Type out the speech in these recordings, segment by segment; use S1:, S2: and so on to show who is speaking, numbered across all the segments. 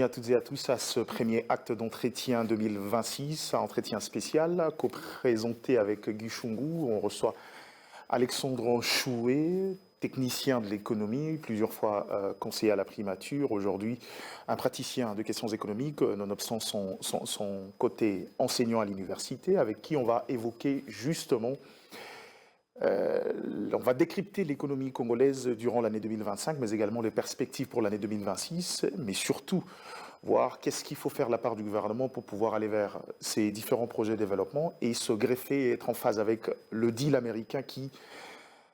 S1: à toutes et à tous à ce premier acte d'entretien 2026, un entretien spécial co-présenté avec Guy Chungu. On reçoit Alexandre Chouet, technicien de l'économie, plusieurs fois conseiller à la primature, aujourd'hui un praticien de questions économiques, nonobstant son côté enseignant à l'université, avec qui on va évoquer justement on va décrypter l'économie congolaise durant l'année 2025, mais également les perspectives pour l'année 2026, mais surtout voir qu'est-ce qu'il faut faire de la part du gouvernement pour pouvoir aller vers ces différents projets de développement et se greffer et être en phase avec le deal américain qui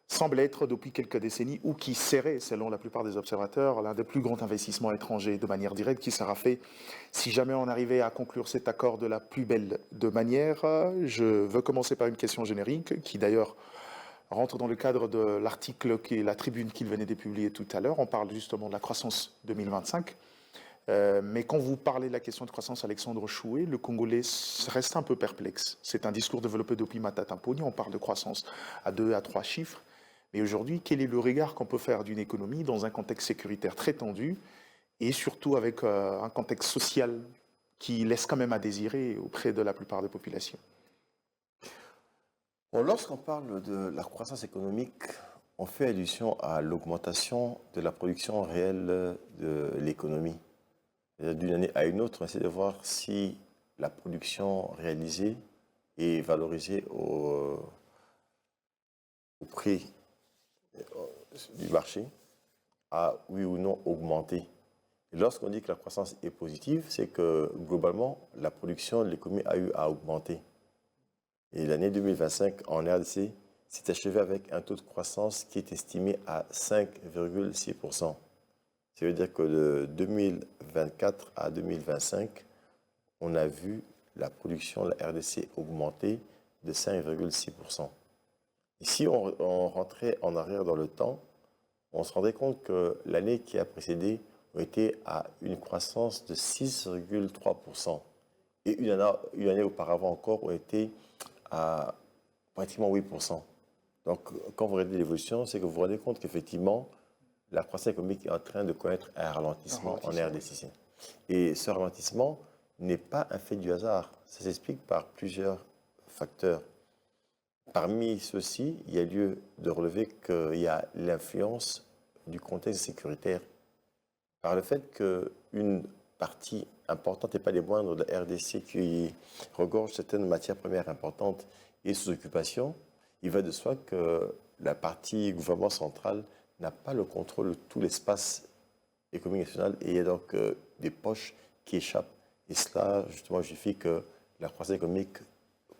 S1: semble être depuis quelques décennies ou qui serait, selon la plupart des observateurs, l'un des plus grands investissements étrangers de manière directe qui sera fait si jamais on arrivait à conclure cet accord de la plus belle de manière. Je veux commencer par une question générique qui d'ailleurs rentre dans le cadre de l'article qui est la tribune qu'il venait de publier tout à l'heure. On parle justement de la croissance 2025. Mais quand vous parlez de la question de croissance, Alexandre Chouet, le Congolais reste un peu perplexe. C'est un discours développé depuis Matata Mponi. On parle de croissance à 2 à 3 chiffres. Mais aujourd'hui, quel est le regard qu'on peut faire d'une économie dans un contexte sécuritaire très tendu et surtout avec un contexte social qui laisse quand même à désirer auprès de la plupart des populations?
S2: Bon, lorsqu'on parle de la croissance économique, on fait allusion à l'augmentation de la production réelle de l'économie. D'une année à une autre, on essaie de voir si la production réalisée est valorisée au prix du marché, a oui ou non augmenté. Et lorsqu'on dit que la croissance est positive, c'est que globalement, la production de l'économie a eu à augmenter. Et l'année 2025 en RDC s'est achevée avec un taux de croissance qui est estimé à 5,6%. Ça veut dire que de 2024 à 2025, on a vu la production de la RDC augmenter de 5,6%. Et si on rentrait en arrière dans le temps, on se rendrait compte que l'année qui a précédé, on était à une croissance de 6,3%. Et une année auparavant encore, on était à pratiquement 8%. Donc, quand vous regardez l'évolution, c'est que vous vous rendez compte qu'effectivement, la croissance économique est en train de connaître un ralentissement en RDC. Et ce ralentissement n'est pas un fait du hasard. Ça s'explique par plusieurs facteurs. Parmi ceux-ci, il y a lieu de relever qu'il y a l'influence du contexte sécuritaire. Par le fait qu'une partie importante et pas des moindres de la RDC qui regorge certaines matières premières importantes et sous occupation, il va de soi que la partie gouvernement central n'a pas le contrôle de tout l'espace économique national et il y a donc des poches qui échappent. Et cela, justement, justifie que la croissance économique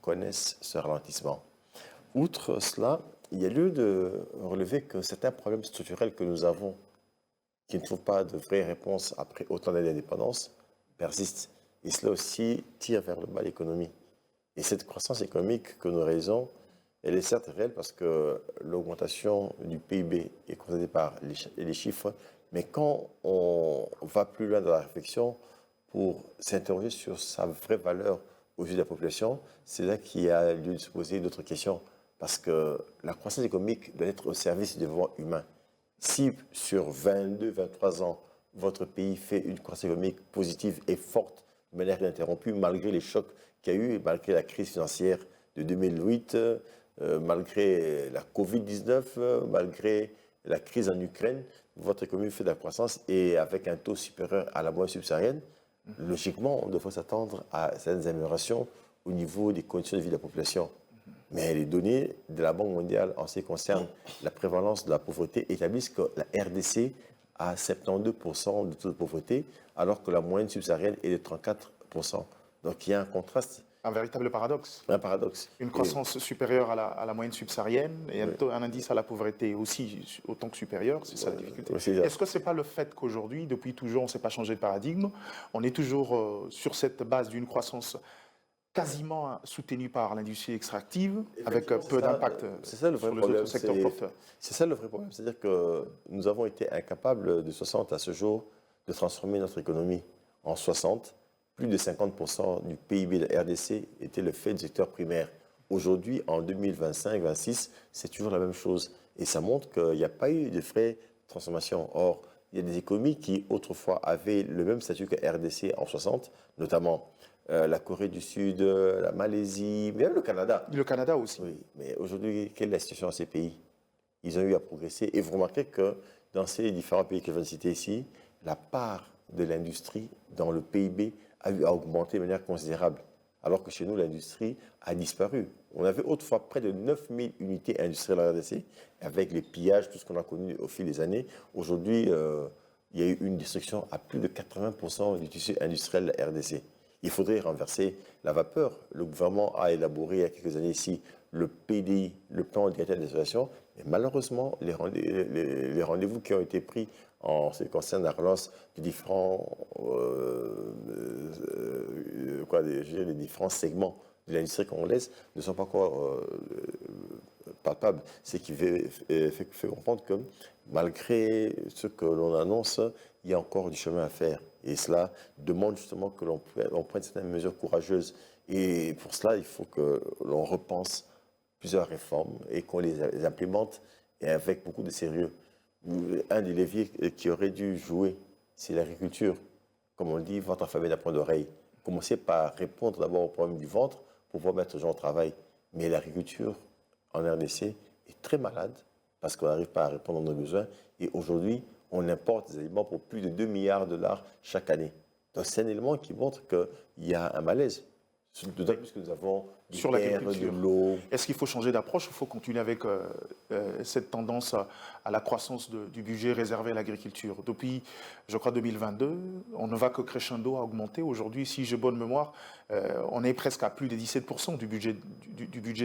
S2: connaisse ce ralentissement. Outre cela, il y a lieu de relever que certains problèmes structurels que nous avons, qui ne trouvent pas de vraies réponses après autant d'années d'indépendance, persistent. Et cela aussi tire vers le bas l'économie. Et cette croissance économique que nous réalisons, elle est certes réelle parce que l'augmentation du PIB est constatée par les chiffres, mais quand on va plus loin dans la réflexion pour s'interroger sur sa vraie valeur aux yeux de la population, c'est là qu'il y a lieu de se poser d'autres questions. Parce que la croissance économique doit être au service du développement humain. Si sur 22, 23 ans, votre pays fait une croissance économique positive et forte de manière ininterrompue, malgré les chocs qu'il y a eu, malgré la crise financière de 2008, malgré la Covid-19, malgré la crise en Ukraine, votre économie fait de la croissance et avec un taux supérieur à la moyenne subsaharienne, logiquement, on devrait s'attendre à certaines améliorations au niveau des conditions de vie de la population. Mais les données de la Banque mondiale en ce qui concerne la prévalence de la pauvreté établissent que la RDC a 72% de taux de pauvreté, alors que la moyenne subsaharienne est de 34%. Donc il y a un contraste.
S1: Un véritable paradoxe.
S2: Un paradoxe.
S1: Une croissance supérieure à la moyenne subsaharienne et un indice à la pauvreté aussi autant que supérieur, c'est ça la difficulté. Est-ce que ce n'est pas le fait qu'aujourd'hui, depuis toujours, on ne s'est pas changé de paradigme, on est toujours sur cette base d'une croissance quasiment soutenue par l'industrie extractive, avec peu d'impact sur les autres secteurs porteurs?
S2: C'est ça le vrai problème, c'est-à-dire que nous avons été incapables de 60 à ce jour de transformer notre économie. En 60, plus de 50% du PIB de la RDC était le fait du secteur primaire. Aujourd'hui, en 2025-26, c'est toujours la même chose. Et ça montre qu'il n'y a pas eu de vraie transformation. Or, il y a des économies qui autrefois avaient le même statut que RDC en 60, notamment la Corée du Sud, la Malaisie, même le Canada.
S1: Le Canada aussi.
S2: Oui, mais aujourd'hui, quelle est la situation dans ces pays? Ils ont eu à progresser. Et vous remarquez que dans ces différents pays que je viens de citer ici, la part de l'industrie dans le PIB a eu à augmenter de manière considérable. Alors que chez nous, l'industrie a disparu. On avait autrefois près de 9000 unités industrielles en RDC, avec les pillages, tout ce qu'on a connu au fil des années. Aujourd'hui, il y a eu une destruction à plus de 80% du tissu industriel de la RDC. Il faudrait renverser la vapeur. Le gouvernement a élaboré il y a quelques années ici le PDI, le plan directeur d'installation, mais malheureusement, les rendez-vous qui ont été pris en ce qui concerne la relance des différents, les différents segments de l'industrie congolaise ne sont pas encore palpables. Ce qui fait comprendre que malgré ce que l'on annonce, il y a encore du chemin à faire. Et cela demande justement que l'on prenne certaines mesures courageuses. Et pour cela, il faut que l'on repense plusieurs réformes et qu'on les implémente et avec beaucoup de sérieux. Un des leviers qui aurait dû jouer, c'est l'agriculture. Comme on le dit, ventre affamé n'a point d'oreille. Commencer par répondre d'abord au problème du ventre pour pouvoir mettre les gens au travail. Mais l'agriculture en RDC est très malade parce qu'on n'arrive pas à répondre à nos besoins. Et aujourd'hui, on importe des aliments pour plus de 2 milliards de dollars chaque année. Donc c'est un élément qui montre qu'il y a un malaise. D'autant plus que nous avons des terres, de l'eau.
S1: Est-ce qu'il faut changer d'approche ou il faut continuer avec cette tendance à la croissance du budget réservé à l'agriculture? Depuis, je crois, 2022, on ne va que crescendo à augmenter. Aujourd'hui, si j'ai bonne mémoire, on est presque à plus de 17% du budget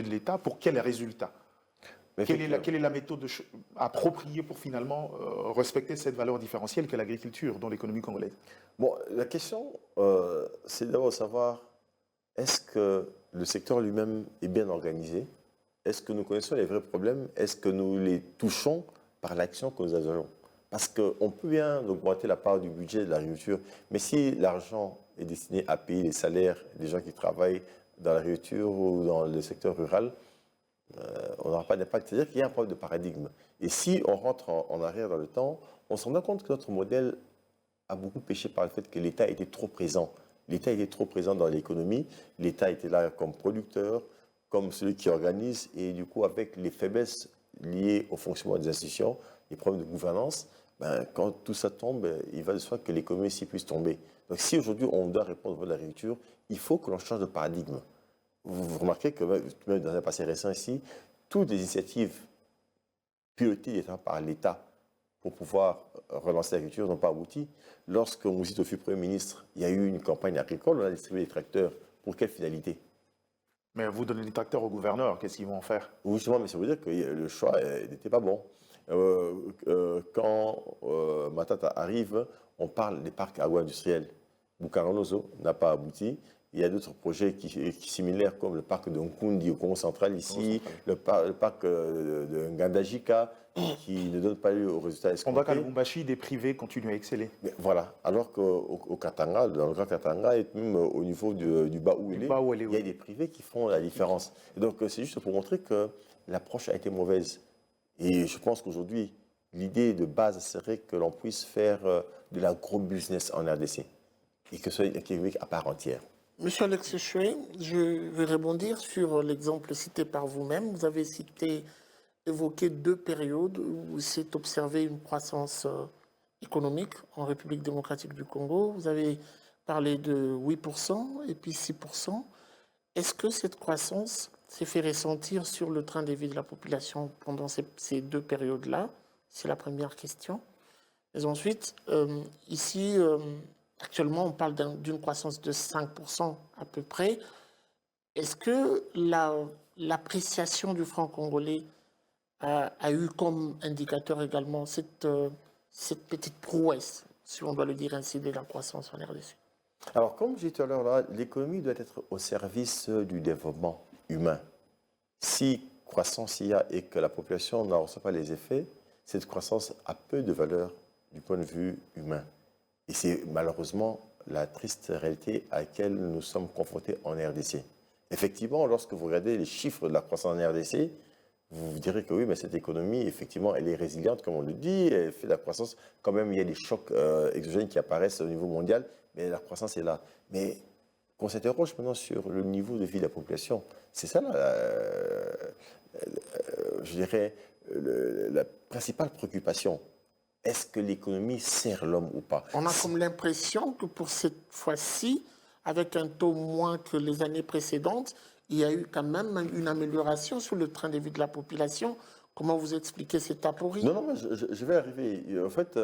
S1: de l'État. Pour quel résultat? Quelle est la méthode appropriée pour finalement respecter cette valeur différentielle qu'est l'agriculture dans l'économie congolaise?
S2: Bon, la question, c'est d'abord de savoir, est-ce que le secteur lui-même est bien organisé? Est-ce que nous connaissons les vrais problèmes? Est-ce que nous les touchons par l'action que nous avons? Parce qu'on peut bien augmenter la part du budget de l'agriculture, mais si l'argent est destiné à payer les salaires des gens qui travaillent dans l'agriculture ou dans le secteur rural, on n'aura pas d'impact. C'est-à-dire qu'il y a un problème de paradigme. Et si on rentre en arrière dans le temps, on se rend compte que notre modèle a beaucoup péché par le fait que l'État était trop présent. L'État était trop présent dans l'économie. L'État était là comme producteur, comme celui qui organise. Et du coup, avec les faiblesses liées au fonctionnement des institutions, les problèmes de gouvernance, quand tout ça tombe, il va de soi que l'économie aussi puisse tomber. Donc si aujourd'hui on doit répondre à l'agriculture, il faut que l'on change de paradigme. Vous remarquez que même dans un passé récent ici, toutes les initiatives pilotées par l'État pour pouvoir relancer l'agriculture n'ont pas abouti. Lorsque Mousito fut Premier ministre, il y a eu une campagne agricole, on a distribué des tracteurs. Pour quelle finalité?
S1: Mais vous donnez des tracteurs aux gouverneurs, qu'est-ce qu'ils vont en faire?
S2: Oui, justement, mais ça veut dire que le choix n'était pas bon. Quand Matata arrive, on parle des parcs agro-industriels. Bukaranozo n'a pas abouti. Il y a d'autres projets similaires comme le parc de Nkundi au Congo central ici, le parc de Ngandajika qui ne donne pas lieu aux résultats escomptés.
S1: Pendant qu'à Lubumbashi, des privés continuent à exceller.
S2: Mais voilà, alors qu'au Katanga, dans le Grand Katanga et même au niveau du bas où il est, il y a des privés qui font la différence. Et donc c'est juste pour montrer que l'approche a été mauvaise. Et je pense qu'aujourd'hui, l'idée de base serait que l'on puisse faire de l'agro-business en RDC et que ce soit une activité à part entière.
S3: Monsieur Alex Choué, je vais rebondir sur l'exemple cité par vous-même. Vous avez évoqué 2 périodes où s'est observé une croissance économique en République démocratique du Congo. Vous avez parlé de 8% et puis 6%. Est-ce que cette croissance s'est fait ressentir sur le train de vie de la population pendant ces 2 périodes-là? C'est la première question. Mais ensuite, ici... actuellement, on parle d'une croissance de 5% à peu près. Est-ce que l'appréciation du franc congolais a eu comme indicateur également cette petite prouesse, si on doit le dire ainsi, de la croissance en RDC?
S2: Alors, comme j'ai dit tout à l'heure, l'économie doit être au service du développement humain. Si croissance il y a et que la population n'en reçoit pas les effets, cette croissance a peu de valeur du point de vue humain. Et c'est malheureusement la triste réalité à laquelle nous sommes confrontés en RDC. Effectivement, lorsque vous regardez les chiffres de la croissance en RDC, vous vous direz que oui, mais cette économie, effectivement, elle est résiliente, comme on le dit, elle fait de la croissance. Quand même, il y a des chocs exogènes qui apparaissent au niveau mondial, mais la croissance est là. Mais qu'on s'interroge maintenant sur le niveau de vie de la population, c'est ça, je dirais, la principale préoccupation. Est-ce que l'économie sert l'homme ou pas?
S3: On a comme l'impression que pour cette fois-ci, avec un taux moins que les années précédentes, il y a eu quand même une amélioration sur le train de vie de la population. Comment vous expliquez cette aporie?
S2: Non, non, mais je vais arriver. En fait,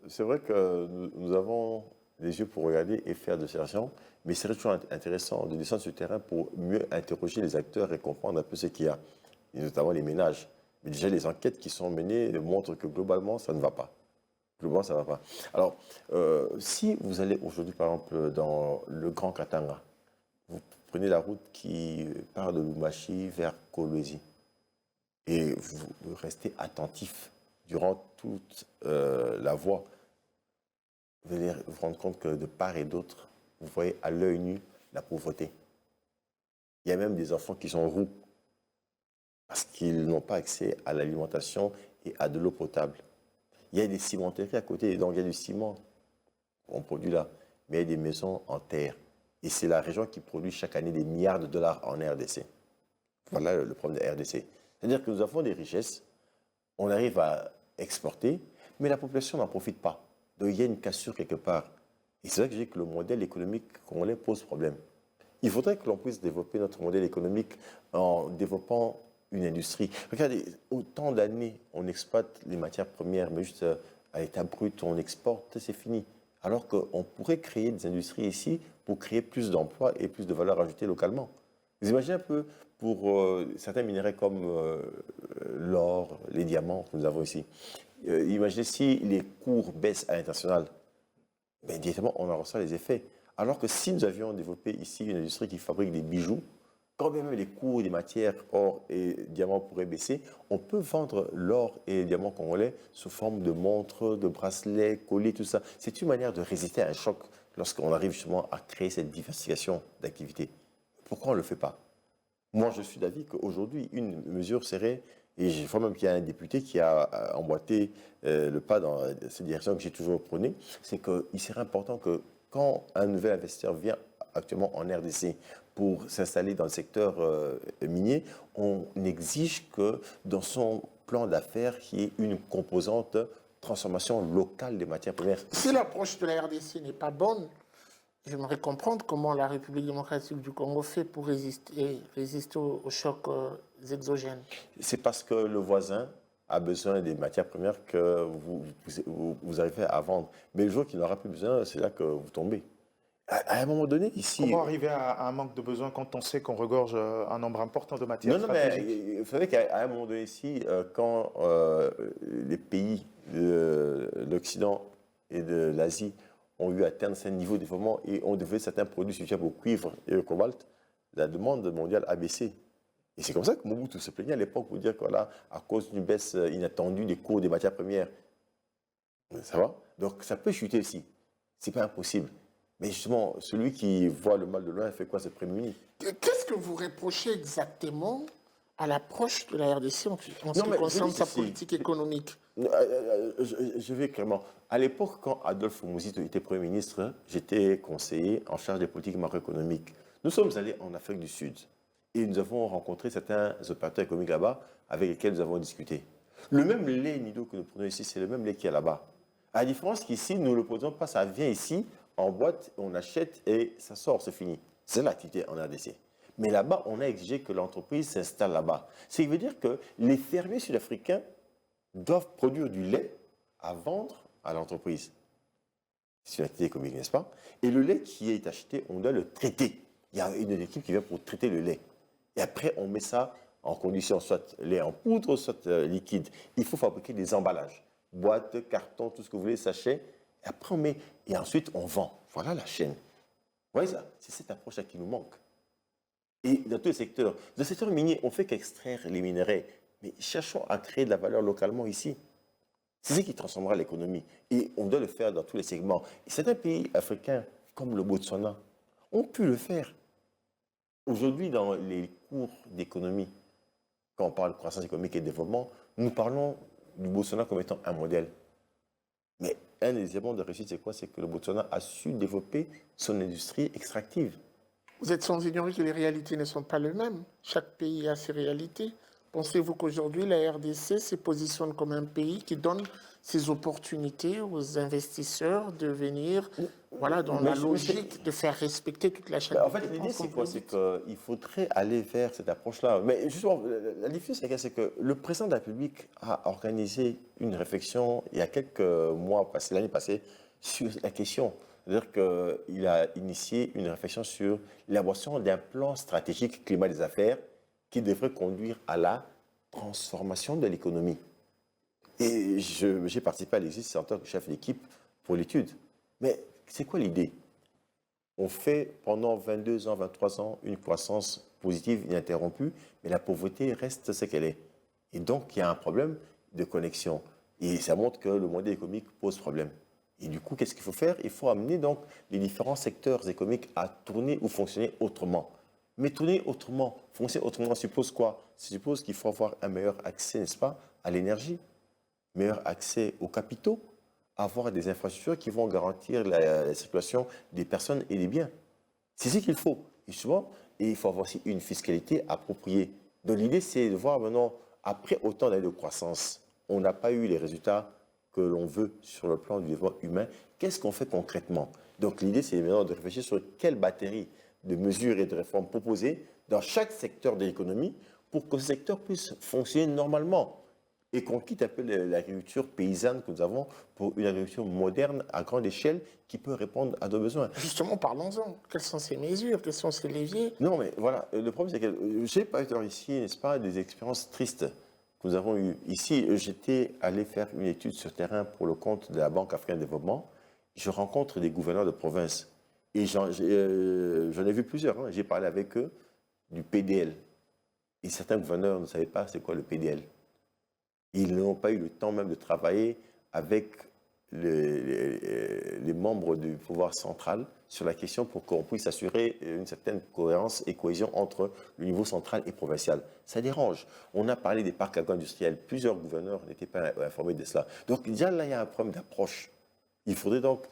S2: c'est vrai que nous avons les yeux pour regarder et faire de observations, mais c'est toujours intéressant de descendre sur le terrain pour mieux interroger les acteurs et comprendre un peu ce qu'il y a, et notamment les ménages. Mais déjà, les enquêtes qui sont menées montrent que globalement, ça ne va pas. Globalement, ça ne va pas. Alors, si vous allez aujourd'hui, par exemple, dans le Grand Katanga, vous prenez la route qui part de Lumachi vers Kolwezi, et vous restez attentif durant toute la voie, vous allez vous rendre compte que de part et d'autre, vous voyez à l'œil nu la pauvreté. Il y a même des enfants qui sont roux parce qu'ils n'ont pas accès à l'alimentation et à de l'eau potable. Il y a des cimenteries à côté, donc il y a du ciment, on produit là, mais il y a des maisons en terre. Et c'est la région qui produit chaque année des milliards de dollars en RDC. Voilà le problème de la RDC. C'est-à-dire que nous avons des richesses, on arrive à exporter, mais la population n'en profite pas. Donc il y a une cassure quelque part. Et c'est vrai que je dis que le modèle économique congolais pose problème. Il faudrait que l'on puisse développer notre modèle économique en développant une industrie. Regardez, autant d'années, on exploite les matières premières, mais juste à l'état brut, on exporte, c'est fini. Alors qu'on pourrait créer des industries ici pour créer plus d'emplois et plus de valeur ajoutée localement. Vous imaginez un peu pour certains minéraux comme l'or, les diamants que nous avons ici. Imaginez si les cours baissent à l'international, ben, directement on en ressent les effets. Alors que si nous avions développé ici une industrie qui fabrique des bijoux, quand même les cours des matières or et diamants pourraient baisser, on peut vendre l'or et les diamants congolais sous forme de montres, de bracelets, colliers, tout ça. C'est une manière de résister à un choc lorsqu'on arrive justement à créer cette diversification d'activités. Pourquoi on ne le fait pas? Moi, je suis d'avis qu'aujourd'hui, une mesure serait, et je vois même qu'il y a un député qui a emboîté le pas dans cette direction que j'ai toujours prônée, c'est qu'il serait important que quand un nouvel investisseur vient actuellement en RDC pour s'installer dans le secteur minier, on exige que dans son plan d'affaires, qu'il y ait une composante transformation locale des matières premières.
S3: Si l'approche de la RDC n'est pas bonne, j'aimerais comprendre comment la République démocratique du Congo fait pour résister aux chocs exogènes.
S2: C'est parce que le voisin a besoin des matières premières que vous arrivez à vendre. Mais le jour qu'il n'aura plus besoin, c'est là que vous tombez. À un moment donné, ici...
S1: Comment arriver à un manque de besoin quand on sait qu'on regorge un nombre important de matières
S2: Non, non, mais
S1: stratégiques?
S2: vous savez qu'à un moment donné ici, quand les pays de l'Occident et de l'Asie ont eu atteint certains niveaux de développement et ont développé certains produits suffisamment au cuivre et au cobalt, la demande mondiale a baissé. Et c'est comme ça que Mobutu se plaignait à l'époque pour dire que là, à cause d'une baisse inattendue des cours des matières premières, ça va? Donc ça peut chuter aussi. C'est pas impossible. Mais justement, celui qui voit le mal de loin fait quoi? Se prémunit.
S3: Qu'est-ce que vous reprochez exactement à l'approche de la RDC en ce qui
S2: mais
S3: concerne
S2: je dis
S3: sa
S2: ceci.
S3: politique économique?
S2: Je vais clairement. À l'époque, quand Adolphe Mouzito était Premier ministre, j'étais conseiller en charge des politiques macroéconomiques. Nous sommes allés en Afrique du Sud et nous avons rencontré certains opérateurs économiques là-bas avec lesquels nous avons discuté. Le même lait Nido que nous prenons ici, c'est le même lait qu'il y a là-bas. À la différence qu'ici, nous ne le produisons pas, ça vient ici en boîte, on achète et ça sort, c'est fini. C'est l'activité en RDC. Mais là-bas, on a exigé que l'entreprise s'installe là-bas. Ce qui veut dire que les fermiers sud-africains doivent produire du lait à vendre à l'entreprise. C'est une activité économique, n'est-ce pas? Et le lait qui est acheté, on doit le traiter. Il y a une équipe qui vient pour traiter le lait. Et après, on met ça en condition, soit lait en poudre, soit liquide. Il faut fabriquer des emballages. Boîtes, cartons, tout ce que vous voulez, sachets. Et après, on met. Et ensuite, on vend. Voilà la chaîne. Vous voyez ça? C'est cette approche-là qui nous manque. Et dans tous les secteurs. Dans le secteur minier, on ne fait qu'extraire les minerais. Mais cherchons à créer de la valeur localement ici. C'est ce qui transformera l'économie. Et on doit le faire dans tous les segments. Et certains pays africains, comme le Botswana, ont pu le faire. Aujourd'hui, dans les cours d'économie, quand on parle de croissance économique et développement, nous parlons du Botswana comme étant un modèle. Mais un des éléments de réussite, c'est quoi? C'est que le Botswana a su développer son industrie extractive.
S3: Vous êtes sans ignorer que les réalités ne sont pas les mêmes. Chaque pays a ses réalités. Pensez-vous qu'aujourd'hui, la RDC se positionne comme un pays qui donne ses opportunités aux investisseurs de venir dans la logique de faire respecter toute la chaîne
S2: En
S3: de
S2: fait, l'idée,
S3: dépenses,
S2: c'est
S3: comme
S2: quoi?
S3: vous
S2: C'est
S3: dites.
S2: qu'il faudrait aller vers cette approche-là. Mais justement, la difficulté, c'est que le président de la République a organisé une réflexion il y a quelques mois, l'année passée, sur la question. C'est-à-dire qu'il a initié une réflexion sur l'élaboration d'un plan stratégique climat des affaires qui devrait conduire à la transformation de l'économie. Et j'ai participé à l'exercice en tant que chef d'équipe pour l'étude. Mais c'est quoi l'idée? On fait pendant 22 ans, 23 ans une croissance positive ininterrompue, mais la pauvreté reste ce qu'elle est. Et donc, il y a un problème de connexion. Et ça montre que le modèle économique pose problème. Et du coup, qu'est-ce qu'il faut faire? Il faut amener donc les différents secteurs économiques à tourner ou fonctionner autrement. Mais tourner autrement, fonctionner autrement suppose quoi? Ça suppose qu'il faut avoir un meilleur accès, n'est-ce pas, à l'énergie, meilleur accès aux capitaux, avoir des infrastructures qui vont garantir la circulation des personnes et des biens. C'est ce qu'il faut. Et souvent, il faut avoir aussi une fiscalité appropriée. Donc l'idée, c'est de voir maintenant, après autant d'années de croissance, on n'a pas eu les résultats que l'on veut sur le plan du développement humain. Qu'est-ce qu'on fait concrètement? Donc l'idée, c'est maintenant de réfléchir sur quelle batterie de mesures et de réformes proposer dans chaque secteur de l'économie pour que ce secteur puisse fonctionner normalement et qu'on quitte un peu l'agriculture paysanne que nous avons pour une agriculture moderne à grande échelle qui peut répondre à nos besoins.
S3: Justement, parlons-en. Quelles sont ces mesures? Quels sont ces leviers?
S2: Non, mais voilà, le problème, c'est que j'ai pas eu ici, n'est-ce pas, des expériences tristes que nous avons eues. Ici, j'étais allé faire une étude sur terrain pour le compte de la Banque africaine de développement. Je rencontre des gouverneurs de province et j'en ai vu plusieurs. Hein. J'ai parlé avec eux du PDL. Et certains gouverneurs ne savaient pas c'est quoi le PDL. Ils n'ont pas eu le temps même de travailler avec les membres du pouvoir central sur la question pour qu'on puisse assurer une certaine cohérence et cohésion entre le niveau central et provincial. Ça dérange. On a parlé des parcs agro-industriels. Plusieurs gouverneurs n'étaient pas informés de cela. Donc déjà là, il y a un problème d'approche. Il faudrait donc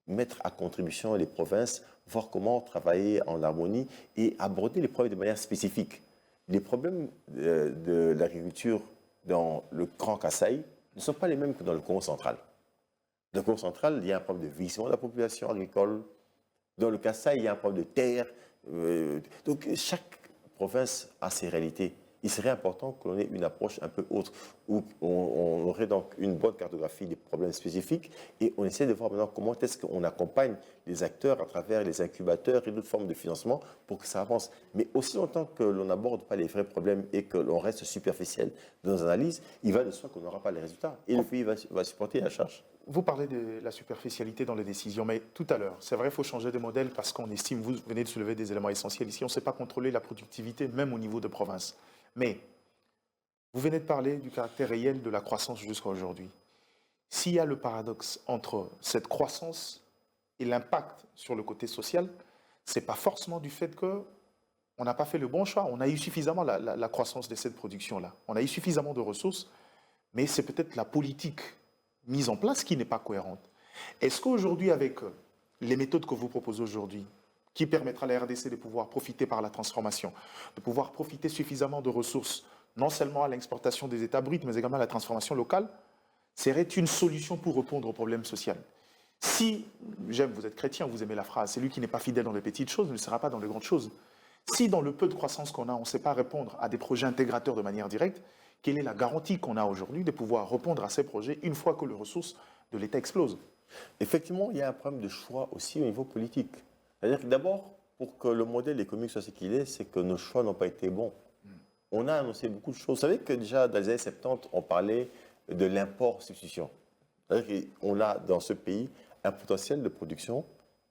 S2: mettre à contribution les provinces, voir comment travailler en harmonie et aborder les problèmes de manière spécifique. Les problèmes de l'agriculture dans le Grand Kasaï ne sont pas les mêmes que dans le Congo central. Dans le Congo central, il y a un problème de vieillissement de la population agricole. Dans le Kasaï, il y a un problème de terre. Donc, chaque province a ses réalités. Il serait important que l'on ait une approche un peu autre, où on aurait donc une bonne cartographie des problèmes spécifiques et on essaie de voir maintenant comment est-ce qu'on accompagne les acteurs à travers les incubateurs et d'autres formes de financement pour que ça avance. Mais aussi longtemps que l'on n'aborde pas les vrais problèmes et que l'on reste superficiel dans nos analyses, il va de soi qu'on n'aura pas les résultats et le pays va supporter la charge.
S1: Vous parlez de la superficialité dans les décisions, mais tout à l'heure, c'est vrai, il faut changer de modèle parce qu'on estime, vous venez de soulever des éléments essentiels ici, on ne sait pas contrôler la productivité, même au niveau de province. Mais vous venez de parler du caractère réel de la croissance jusqu'à aujourd'hui. S'il y a le paradoxe entre cette croissance et l'impact sur le côté social, ce n'est pas forcément du fait qu'on n'a pas fait le bon choix. On a eu suffisamment la croissance de cette production-là. On a eu suffisamment de ressources, mais c'est peut-être la politique mise en place qui n'est pas cohérente. Est-ce qu'aujourd'hui, avec les méthodes que vous proposez aujourd'hui, qui permettra à la RDC de pouvoir profiter par la transformation, de pouvoir profiter suffisamment de ressources, non seulement à l'exportation des États bruts, mais également à la transformation locale, serait une solution pour répondre aux problèmes sociaux. Si, vous êtes chrétien, vous aimez la phrase, celui qui n'est pas fidèle dans les petites choses ne sera pas dans les grandes choses. Si dans le peu de croissance qu'on a, on ne sait pas répondre à des projets intégrateurs de manière directe, quelle est la garantie qu'on a aujourd'hui de pouvoir répondre à ces projets une fois que les ressources de l'État explosent?
S2: Effectivement, il y a un problème de choix aussi au niveau politique. C'est-à-dire que d'abord, pour que le modèle économique soit ce qu'il est, c'est que nos choix n'ont pas été bons. On a annoncé beaucoup de choses. Vous savez que déjà, dans les années 70, on parlait de l'import-substitution. C'est-à-dire qu'on a dans ce pays un potentiel de production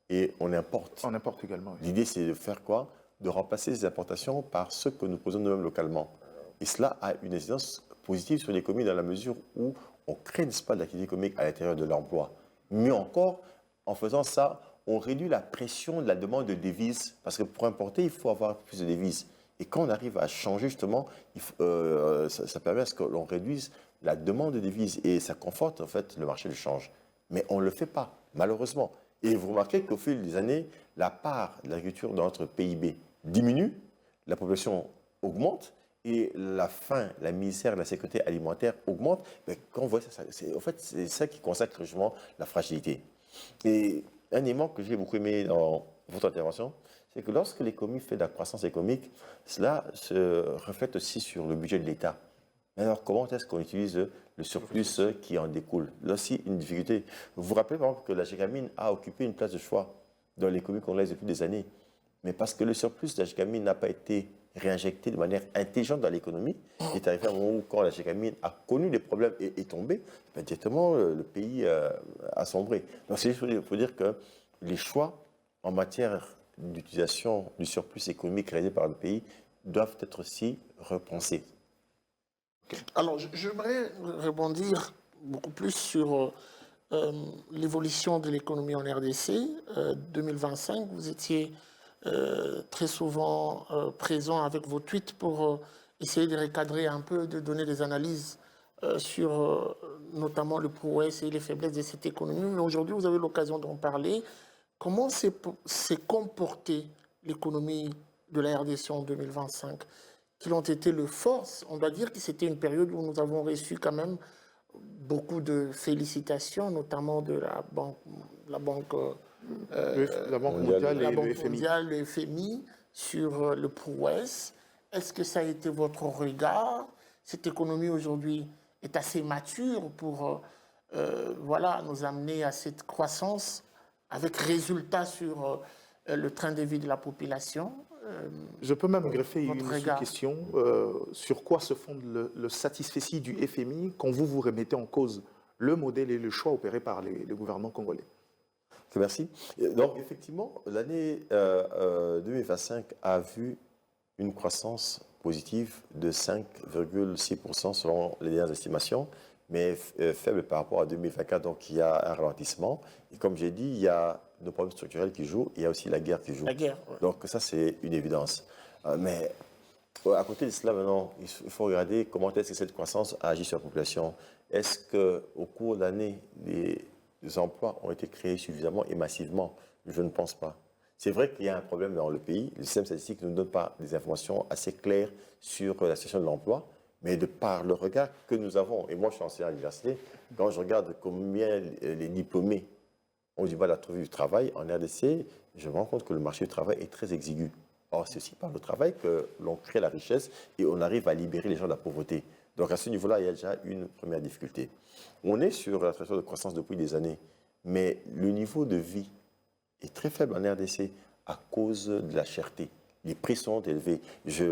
S2: et on importe.
S1: On importe également. Oui.
S2: L'idée, c'est de faire quoi? De remplacer ces importations par ce que nous produisons nous-mêmes localement. Et cela a une incidence positive sur l'économie dans la mesure où on crée, n'est-ce pas, de l'activité économique à l'intérieur de l'emploi. Mieux encore, en faisant ça, on réduit la pression de la demande de devises. Parce que pour importer, il faut avoir plus de devises. Et quand on arrive à changer, justement, ça permet à ce que l'on réduise la demande de devises et ça conforte, en fait, le marché du change. Mais on ne le fait pas, malheureusement. Et vous remarquez qu'au fil des années, la part de l'agriculture dans notre PIB diminue, la population augmente et la faim, la misère, la sécurité alimentaire augmente. Mais quand on voit ça, en fait, c'est ça qui consacre justement la fragilité. Et un élément que j'ai beaucoup aimé dans votre intervention, c'est que lorsque l'économie fait de la croissance économique, cela se reflète aussi sur le budget de l'État. Alors, comment est-ce qu'on utilise le surplus qui en découle? Là aussi, une difficulté. Vous vous rappelez, par exemple, que la Gécamine a occupé une place de choix dans l'économie congolaise depuis des années. Mais parce que le surplus de la Gécamine n'a pas été réinjecté de manière intelligente dans l'économie, il est arrivé à un moment où, quand la Gécamine a connu des problèmes et est tombée, ben, directement, le pays a sombré. Donc, c'est juste pour dire que les choix en matière d'utilisation du surplus économique réalisé par le pays doivent être aussi repensés.
S3: Alors, j'aimerais rebondir beaucoup plus sur l'évolution de l'économie en RDC. 2025, vous étiez très souvent présent avec vos tweets pour essayer de recadrer un peu, de donner des analyses sur notamment le prouesse et les faiblesses de cette économie. Mais aujourd'hui, vous avez l'occasion d'en parler. Comment s'est comportée l'économie de la RDC en 2025? Quelles ont été les forces? On doit dire que c'était une période où nous avons reçu quand même beaucoup de félicitations, notamment de la Banque
S1: mondiale
S3: la
S1: et
S3: Banque
S1: le FMI.
S3: mondiale, le FMI, sur le prouesse. Est-ce que ça a été votre regard? Cette économie aujourd'hui est assez mature pour voilà, nous amener à cette croissance avec résultat sur le train de vie de la population.
S1: Je peux même greffer
S3: Votre
S1: une
S3: regard.
S1: sous-question. Sur quoi se fonde le satisfecit du FMI quand vous remettez en cause le modèle et le choix opérés par les gouvernements congolais?
S2: Merci. Donc, effectivement, l'année 2025 a vu une croissance positive de 5,6% selon les dernières estimations, mais faible par rapport à 2024. Donc, il y a un ralentissement. Et comme j'ai dit, il y a nos problèmes structurels qui jouent, il y a aussi la guerre qui joue.
S3: La guerre, ouais.
S2: Donc, ça, c'est une évidence. Mais à côté de cela, maintenant, il faut regarder comment est-ce que cette croissance agit sur la population. Est-ce qu'au cours de l'année, les emplois ont été créés suffisamment et massivement? Je ne pense pas. C'est vrai qu'il y a un problème dans le pays. Le système statistique ne nous donne pas des informations assez claires sur la situation de l'emploi, mais de par le regard que nous avons, et moi je suis enseignant à l'université, quand je regarde combien les diplômés ont du mal à trouver du travail en RDC, je me rends compte que le marché du travail est très exigu. Or, c'est aussi par le travail que l'on crée la richesse et on arrive à libérer les gens de la pauvreté. Donc à ce niveau-là, il y a déjà une première difficulté. On est sur la trajectoire de croissance depuis des années, mais le niveau de vie est très faible en RDC à cause de la cherté. Les prix sont élevés. Je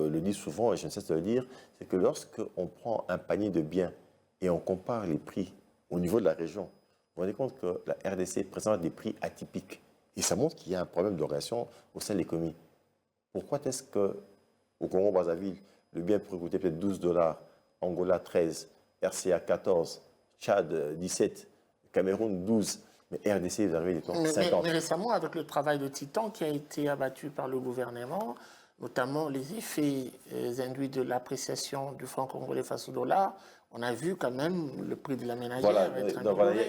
S2: le dis souvent et je ne cesse de le dire, c'est que lorsque on prend un panier de biens et on compare les prix au niveau de la région, vous vous rendez compte que la RDC présente des prix atypiques. Et ça montre qu'il y a un problème d'orientation au sein de l'économie. Pourquoi est-ce qu'au Congo-Brazzaville, le bien pourrait coûter peut-être 12 $, Angola 13, RCA 14, Tchad 17, Cameroun 12, mais RDC, vous arrivez à 50.
S3: Mais récemment, avec le travail de Titan qui a été abattu par le gouvernement, notamment les effets induits de l'appréciation du franc congolais face au dollar, on a vu quand même le prix de la ménagère être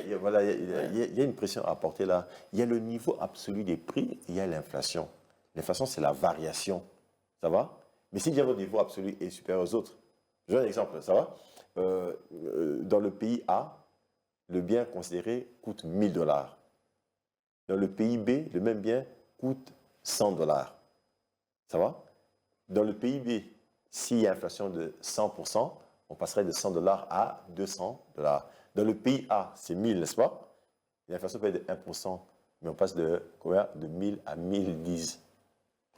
S2: il y a une pression à apporter là. Il y a le niveau absolu des prix, il y a l'inflation. L'inflation, c'est la variation. Ça va? Mais si le niveau absolu est supérieur aux autres, je donne un exemple, ça va? Dans le pays A, le bien considéré coûte 1000 $. Dans le pays B, le même bien coûte 100 $. Ça va? Dans le pays B, s'il y a inflation de 100%, on passerait de 100 $ à 200 $. Dans le pays A, c'est 1000, n'est-ce pas? L'inflation peut être de 1%, mais on passe de combien? De 1000 à 1010.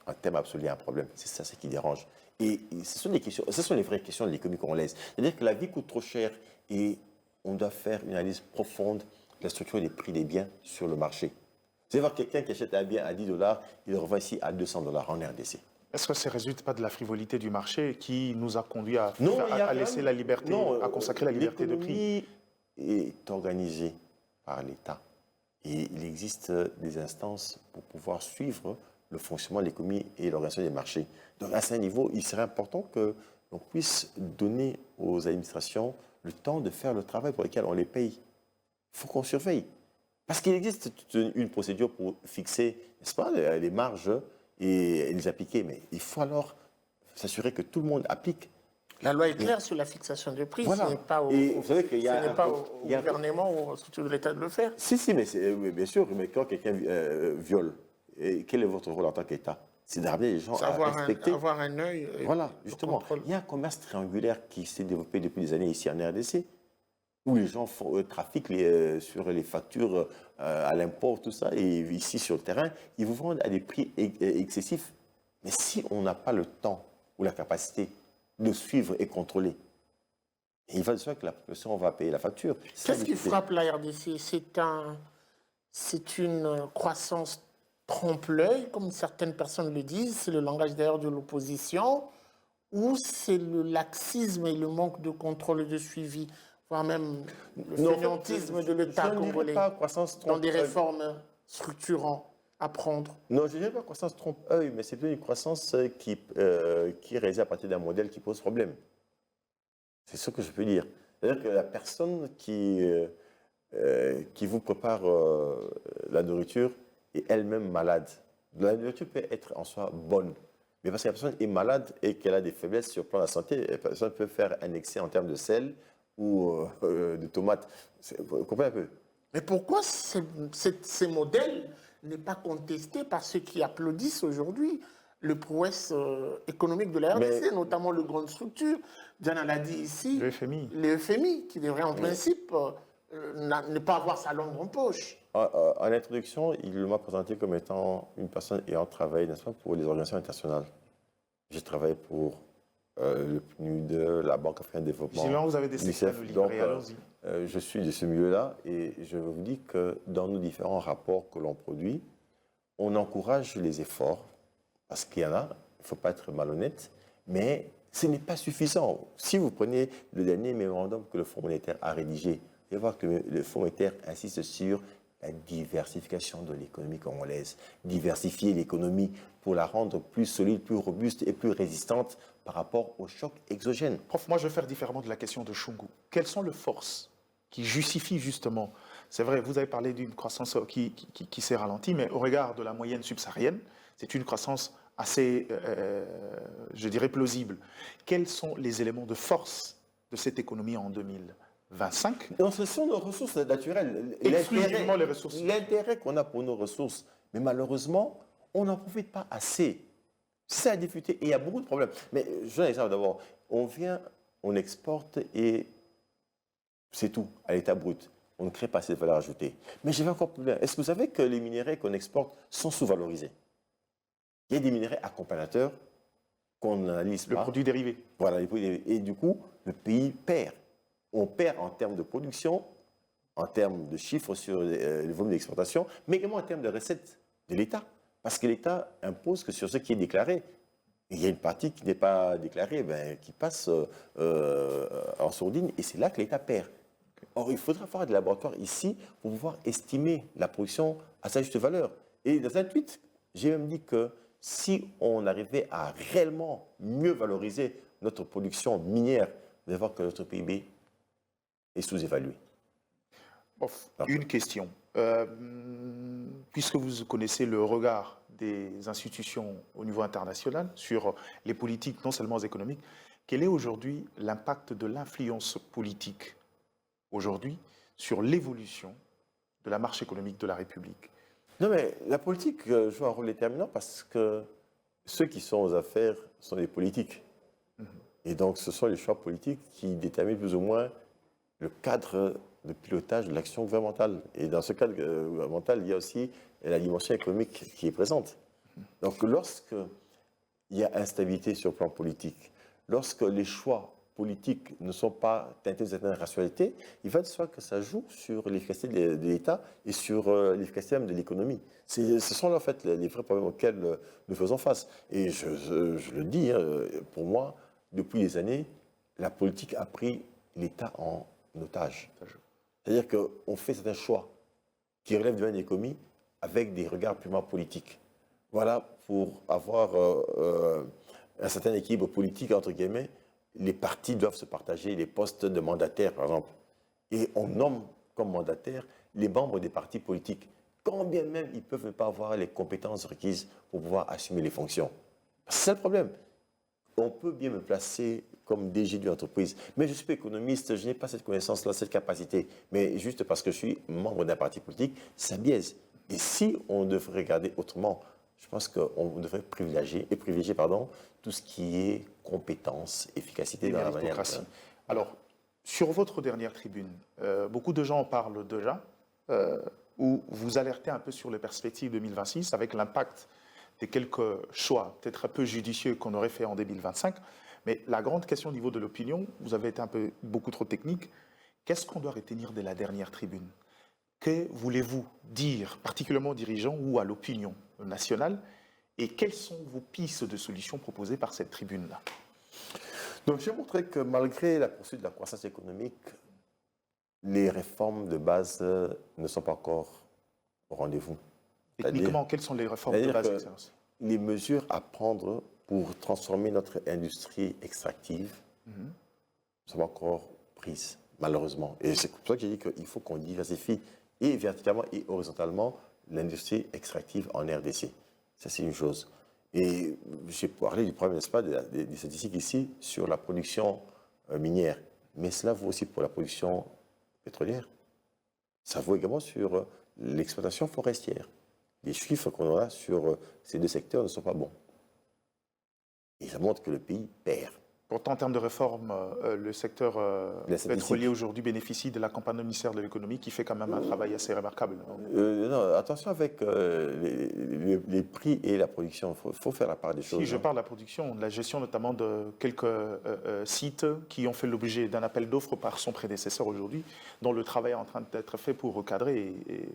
S2: En termes absolus, il y a un problème. C'est ça ce qui dérange. Et ce sont les vraies questions de l'économie congolaise. C'est-à-dire que la vie coûte trop cher et on doit faire une analyse profonde de la structure des prix des biens sur le marché. Vous allez voir quelqu'un qui achète un bien à 10 $, il le revend ici à 200 $ en RDC.
S1: Est-ce que ça ne résulte pas de la frivolité du marché qui nous a conduit à laisser la liberté, à consacrer la liberté de prix?
S2: L'économie est organisée par l'État et il existe des instances pour pouvoir suivre le fonctionnement de l'économie et l'organisation des marchés. Donc à ce niveau, il serait important que l'on puisse donner aux administrations le temps de faire le travail pour lequel on les paye. Il faut qu'on surveille. Parce qu'il existe une procédure pour fixer, n'est-ce pas, les marges et les appliquer. Mais il faut alors s'assurer que tout le monde applique.
S3: La loi est claire sur la fixation des prix.
S2: Voilà.
S3: Ce n'est pas au,
S2: Et vous savez qu'il y a
S3: ce n'est
S2: un
S3: pas
S2: peu-
S3: au
S2: il y a un peu-
S3: gouvernement ou aux structures de l'État de le faire.
S2: Si, mais oui, bien sûr, mais quand quelqu'un viole, et quel est votre rôle en tant qu'État? C'est d'amener les gens
S3: C'est
S2: à respecter.
S3: avoir un œil.
S2: Voilà,
S3: de
S2: justement.
S3: contrôle.
S2: Il y a un commerce triangulaire qui s'est développé depuis des années ici en RDC, où les gens trafiquent sur les factures à l'import, tout ça, et ici sur le terrain, ils vous vendent à des prix excessifs. Mais si on n'a pas le temps ou la capacité de suivre et contrôler, il va de soi que la population va payer la facture.
S3: Qu'est-ce qui frappe la RDC? C'est une croissance trompe-l'œil, comme certaines personnes le disent, c'est le langage d'ailleurs de l'opposition, ou c'est le laxisme et le manque de contrôle et de suivi, voire même le fainéantisme de l'État congolais
S2: pas croissance
S3: dans des
S2: trompe-l'œil.
S3: réformes structurantes à prendre?
S2: Non, je ne dirais pas croissance trompe-œil, mais c'est plutôt une croissance qui est réalisée à partir d'un modèle qui pose problème. C'est ce que je peux dire. C'est-à-dire que la personne qui vous prépare la nourriture est elle-même malade. La nourriture peut être en soi bonne, mais parce que la personne est malade et qu'elle a des faiblesses sur le plan de la santé, la personne peut faire un excès en termes de sel ou de tomates. Vous comprenez un peu?
S3: Mais pourquoi ces modèles n'est pas contesté par ceux qui applaudissent aujourd'hui le prouesse économique de la RDC, notamment les grandes structures? Diana l'a dit ici,
S1: Le FMI.
S3: le FMI, qui devrait en principe ne pas avoir sa langue en poche.
S2: En introduction, il m'a présenté comme étant une personne ayant travaillé, n'est-ce pas, pour les organisations internationales. J'ai travaillé pour le PNUD, la Banque africaine de développement.
S1: Vigilant, vous avez des secrets à
S2: l'UNICEF.
S1: nous
S2: Donc,
S1: livrer, allons-y.
S2: je suis de ce milieu-là et je vous dis que dans nos différents rapports que l'on produit, on encourage les efforts, parce qu'il y en a, il ne faut pas être malhonnête, mais ce n'est pas suffisant. Si vous prenez le dernier mémorandum que le Fonds monétaire a rédigé, vous allez voir que le Fonds monétaire insiste sur la diversification de l'économie congolaise. Diversifier l'économie pour la rendre plus solide, plus robuste et plus résistante par rapport aux chocs exogènes.
S1: Prof, moi je vais faire différemment de la question de Chungu. Quelles sont les forces qui justifient justement, c'est vrai, vous avez parlé d'une croissance qui s'est ralentie, mais au regard de la moyenne subsaharienne, c'est une croissance assez, je dirais, plausible. Quels sont les éléments de force de cette économie en 2025?
S2: Non, ce sont nos ressources naturelles.
S1: Exclusivement les ressources.
S2: L'intérêt qu'on a pour nos ressources. Mais malheureusement, on n'en profite pas assez. C'est ça la difficulté. Et il y a beaucoup de problèmes. Mais je donne un exemple d'abord. On vient, on exporte et c'est tout, à l'état brut. On ne crée pas cette valeur ajoutée. Mais j'ai encore plus loin. Est-ce que vous savez que les minerais qu'on exporte sont sous-valorisés? Il y a des minerais accompagnateurs qu'on n'analyse pas.
S1: Le produit dérivé.
S2: Voilà, les produits dérivés. Et du coup, le pays perd. On perd en termes de production, en termes de chiffres sur les volumes d'exportation, mais également en termes de recettes de l'État. Parce que l'État impose que sur ce qui est déclaré, il y a une partie qui n'est pas déclarée, qui passe en sourdine, et c'est là que l'État perd. Or, il faudra avoir des laboratoires ici pour pouvoir estimer la production à sa juste valeur. Et dans un tweet, j'ai même dit que si on arrivait à réellement mieux valoriser notre production minière, vous allez voir que notre PIB est sous-évalué.
S1: Une question. Puisque vous connaissez le regard des institutions au niveau international sur les politiques, non seulement économiques, quel est aujourd'hui l'impact de l'influence politique aujourd'hui sur l'évolution de la marche économique de la République?
S2: Non, mais la politique joue un rôle déterminant parce que ceux qui sont aux affaires sont les politiques. Et donc, ce sont les choix politiques qui déterminent plus ou moins le cadre de pilotage de l'action gouvernementale. Et dans ce cadre gouvernemental, il y a aussi la dimension économique qui est présente. Donc, lorsqu'il y a instabilité sur le plan politique, lorsque les choix politiques ne sont pas teintés de certaines rationalités, il va de soi que ça joue sur l'efficacité de l'État et sur l'efficacité même de l'économie. Ce sont en fait les vrais problèmes auxquels nous faisons face. Et je le dis, pour moi, depuis des années, la politique a pris l'État en otage. C'est-à-dire qu'on fait certains choix qui relèvent de l'économie avec des regards purement politiques. Voilà pour avoir un certain équilibre politique, entre guillemets, les partis doivent se partager les postes de mandataires, par exemple. Et on nomme comme mandataires les membres des partis politiques, quand bien même ils ne peuvent pas avoir les compétences requises pour pouvoir assumer les fonctions. C'est ça le problème. On peut bien me placer comme DG d'une entreprise, mais je suis économiste, je n'ai pas cette connaissance-là, cette capacité. Mais juste parce que je suis membre d'un parti politique, ça biaise. Et si on devrait regarder autrement, je pense qu'on devrait privilégier tout ce qui est compétence, efficacité dans la manière.
S1: Méritocratie. Alors, sur votre dernière tribune, beaucoup de gens en parlent déjà, où vous alertez un peu sur les perspectives 2026 avec l'impact des quelques choix, peut-être un peu judicieux qu'on aurait fait en 2025. Mais la grande question au niveau de l'opinion, vous avez été beaucoup trop technique. Qu'est-ce qu'on doit retenir de la dernière tribune? Que voulez-vous dire, particulièrement aux dirigeants ou à l'opinion nationale? Et quelles sont vos pistes de solutions proposées par cette tribune-là?
S2: Donc, j'ai montré que malgré la poursuite de la croissance économique, les réformes de base ne sont pas encore au rendez-vous.
S1: Techniquement, quelles sont les réformes de base, Excellence?
S2: Les mesures à prendre pour transformer notre industrie extractive ne sont pas encore prises, malheureusement. Et c'est pour ça que j'ai dit qu'il faut qu'on diversifie et verticalement et horizontalement l'industrie extractive en RDC. Ça, c'est une chose. Et j'ai parlé du problème, n'est-ce pas, des statistiques ici sur la production minière. Mais cela vaut aussi pour la production pétrolière. Ça vaut également sur l'exploitation forestière. Les chiffres qu'on a sur ces deux secteurs ne sont pas bons. Et ça montre que le pays perd.
S1: Pourtant, en termes de réforme, le secteur pétrolier aujourd'hui bénéficie de l'accompagnement du ministère de l'économie qui fait quand même un travail assez remarquable.
S2: Non, attention avec les prix et la production. Il faut faire la part des choses.
S1: Si je parle de la production, de la gestion notamment de quelques sites qui ont fait l'objet d'un appel d'offres par son prédécesseur aujourd'hui, dont le travail est en train d'être fait pour recadrer et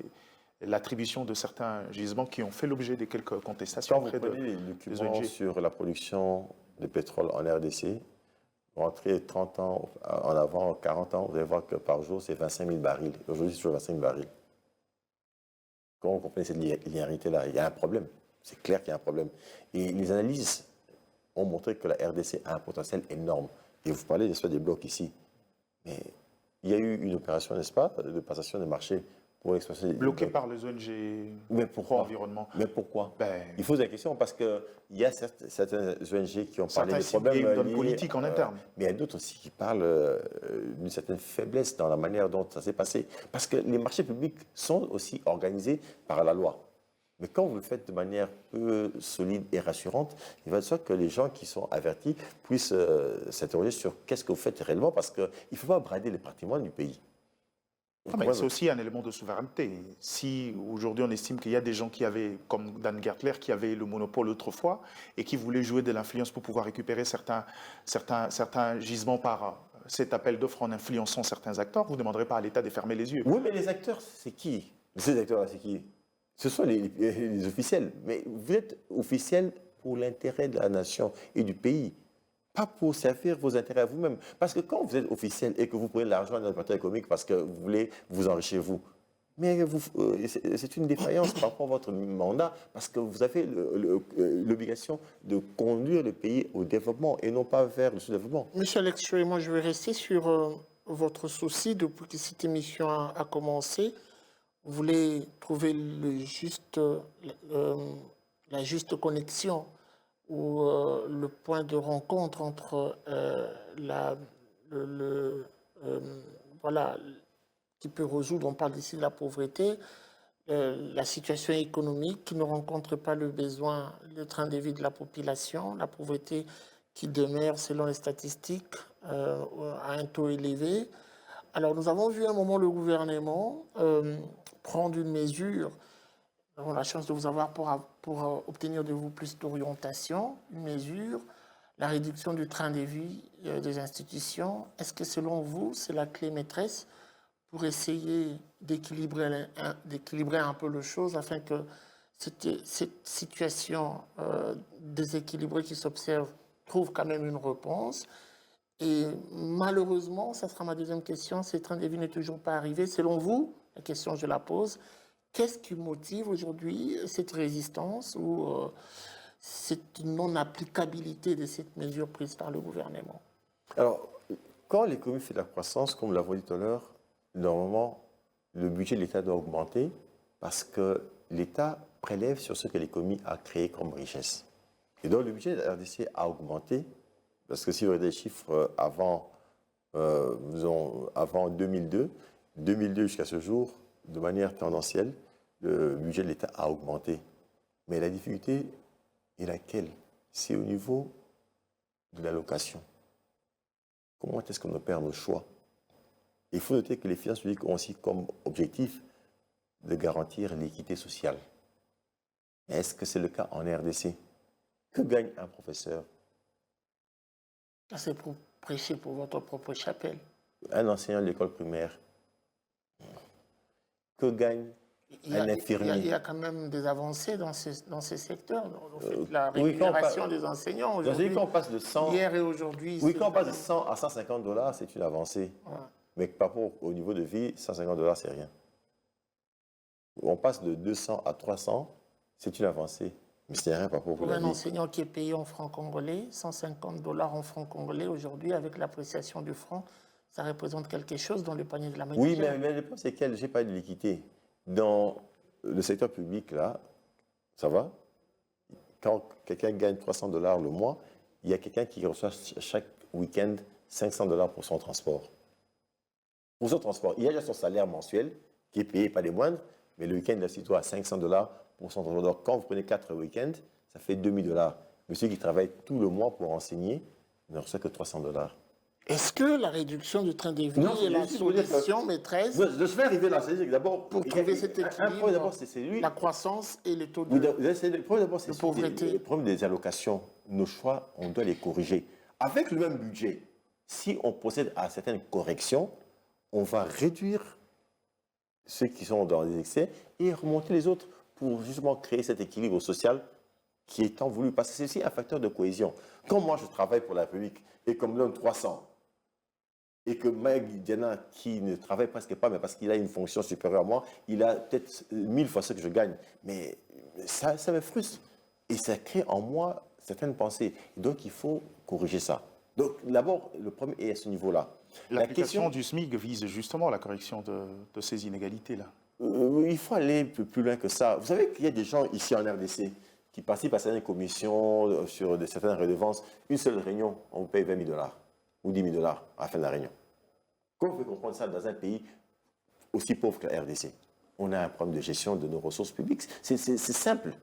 S1: l'attribution de certains gisements qui ont fait l'objet de quelques contestations.
S2: Quand vous prenez les documents sur la production de pétrole en RDC, rentrez 30 ans en avant, 40 ans, vous allez voir que par jour, c'est 25 000 barils. Aujourd'hui, c'est toujours 25 000 barils. Quand vous comprenez cette linéarité-là, il y a un problème. C'est clair qu'il y a un problème. Et les analyses ont montré que la RDC a un potentiel énorme. Et vous parlez des blocs ici. Mais il y a eu une opération, n'est-ce pas, de passation des marchés pour l'exploitation des
S1: bloqué
S2: blocs.
S1: par les ONG pro-environnement.
S2: Mais pourquoi Il faut poser la question parce qu'il y a certaines ONG qui ont parlé de problèmes liés,
S1: politique en interne.
S2: Mais il y a d'autres aussi qui parlent d'une certaine faiblesse dans la manière dont ça s'est passé. Parce que les marchés publics sont aussi organisés par la loi. Mais quand vous le faites de manière peu solide et rassurante, il va de soi que les gens qui sont avertis puissent s'interroger sur qu'est-ce que vous faites réellement, parce qu'il ne faut pas brader le patrimoine du pays.
S1: C'est aussi un élément de souveraineté. Si aujourd'hui on estime qu'il y a des gens qui avaient, comme Dan Gertler, qui avaient le monopole autrefois et qui voulaient jouer de l'influence pour pouvoir récupérer certains gisements par cet appel d'offres en influençant certains acteurs, vous ne demanderez pas à l'État de fermer les yeux.
S2: Oui, mais les acteurs, c'est qui? Ces acteurs-là, c'est qui? Ce sont les officiels. Mais vous êtes officiel pour l'intérêt de la nation et du pays. Pas pour servir vos intérêts à vous-même. Parce que quand vous êtes officiel et que vous prenez l'argent dans le parti économique parce que vous voulez vous enrichir vous, mais c'est une défaillance par rapport à votre mandat parce que vous avez l'obligation de conduire le pays au développement et non pas vers le sous-développement.
S3: Monsieur Alex Chouet, moi je vais rester sur votre souci depuis que cette émission a commencé. Vous voulez trouver la juste connexion ou le point de rencontre entre qui peut résoudre, on parle ici de la pauvreté, la situation économique qui ne rencontre pas le besoin, le train de vie de la population, la pauvreté qui demeure, selon les statistiques, à un taux élevé. Alors, nous avons vu à un moment le gouvernement prendre une mesure. Nous avons la chance de vous avoir pour obtenir de vous plus d'orientation, une mesure, la réduction du train de vie des institutions. Est-ce que selon vous, c'est la clé maîtresse pour essayer d'équilibrer un peu les choses afin que cette situation déséquilibrée qui s'observe trouve quand même une réponse? Et malheureusement, ça sera ma deuxième question, ce train de vie n'est toujours pas arrivé. Selon vous, la question je la pose, qu'est-ce qui motive aujourd'hui cette résistance ou c'est une non-applicabilité de cette mesure prise par le gouvernement?
S2: Alors, quand l'économie fait de la croissance, comme nous l'avons dit tout à l'heure, normalement, le budget de l'État doit augmenter parce que l'État prélève sur ce que l'économie a créé comme richesse. Et donc, le budget de la RDC a augmenté parce que si vous regardez les chiffres avant 2002 jusqu'à ce jour, de manière tendancielle, le budget de l'État a augmenté. Mais la difficulté est laquelle? C'est au niveau de l'allocation. Comment est-ce qu'on opère nos choix? Il faut noter que les finances publiques ont aussi comme objectif de garantir l'équité sociale. Est-ce que c'est le cas en RDC? Que gagne un professeur?
S3: C'est pour prêcher pour votre propre chapelle.
S2: Un enseignant de l'école primaire? Que gagne un infirmier?
S3: Il y a quand même des avancées dans ces secteurs. La
S2: oui,
S3: rémunération des enseignants aujourd'hui.
S2: Quand on passe de 100,
S3: hier et aujourd'hui.
S2: oui, quand on passe de 100 à 150 $, c'est une avancée.
S3: Ouais.
S2: Mais par rapport au niveau de vie, 150 $, c'est rien. On passe de 200 à 300, c'est une avancée. Mais c'est rien par rapport
S3: Pour
S2: à la
S3: un
S2: vie.
S3: enseignant qui est payé en francs congolais, 150 $ en francs congolais, aujourd'hui, avec l'appréciation du franc, ça représente quelque chose dans le panier de la ménagère.
S2: Oui, mais le point, c'est que j'ai pas de l'équité. Dans le secteur public, là, ça va. Quand quelqu'un gagne 300 $ le mois, il y a quelqu'un qui reçoit chaque week-end 500 $ pour son transport. Pour son transport, il y a déjà son salaire mensuel, qui est payé pas des moindres, mais le week-end, il est à 500 $ pour son transport. Donc, quand vous prenez 4 week-ends, ça fait 2000 $. Monsieur qui travaille tout le mois pour enseigner ne reçoit que 300 $.
S3: Est-ce que la réduction du train de vie
S2: Non,
S3: est la
S2: je voulais dire que-
S3: solution maîtresse
S2: Je vais arriver là, c'est d'abord
S3: pour trouver cet
S2: Un
S3: équilibre,
S2: problème d'abord, c'est lui.
S3: la croissance et les taux de...
S2: Oui, le problème d'abord, c'est
S3: de pauvreté.
S2: le problème des allocations. Nos choix, on doit les corriger. Avec le même budget, si on procède à certaines corrections, on va réduire ceux qui sont dans les excès et remonter les autres pour justement créer cet équilibre social qui est tant voulu. Parce que c'est aussi un facteur de cohésion. Quand moi, je travaille pour la République et qu'on me donne 300, et que Mike Diana, qui ne travaille presque pas, mais parce qu'il a une fonction supérieure à moi, il a peut-être 1000 fois ce que je gagne. Mais ça me frustre. Et ça crée en moi certaines pensées. Et donc, il faut corriger ça. Donc, d'abord, le problème est à ce niveau-là.
S1: L'application du SMIC vise justement la correction de ces inégalités-là.
S2: Il faut aller un peu plus loin que ça. Vous savez qu'il y a des gens ici en RDC qui participent à certaines commissions sur certaines redevances. Une seule réunion, on vous paye 20 000 $ ou 10 000 $ à la fin de la réunion. Comment vous pouvez comprendre ça dans un pays aussi pauvre que la RDC? On a un problème de gestion de nos ressources publiques. C'est simple.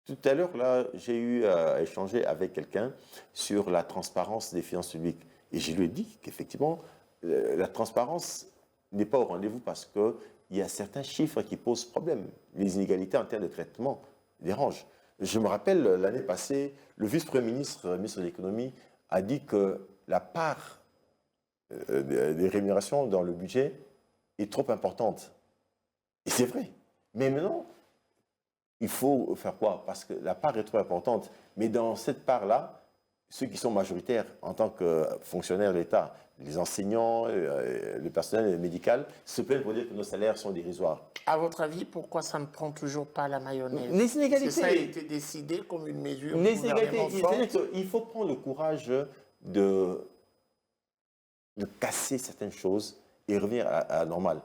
S2: Tout à l'heure, là, j'ai eu à échanger avec quelqu'un sur la transparence des finances publiques. Et je lui ai dit qu'effectivement, la transparence n'est pas au rendez-vous parce qu'il y a certains chiffres qui posent problème. Les inégalités en termes de traitement dérangent. Je me rappelle, l'année passée, le vice-premier ministre, ministre de l'économie, a dit que la part des rémunérations dans le budget est trop importante. Et c'est vrai. Mais maintenant, il faut faire quoi? Parce que la part est trop importante. Mais dans cette part-là, ceux qui sont majoritaires en tant que fonctionnaires de l'État, les enseignants, le personnel médical, se plaignent pour dire que nos salaires sont dérisoires.
S3: À votre avis, pourquoi ça ne prend toujours pas la mayonnaise?
S2: Les inégalités.
S3: Ça a été décidé comme une mesure
S2: Les
S3: gouvernementale
S2: inégalités. C'est-à-dire qu'il faut prendre le courage de casser certaines choses et revenir à la normale.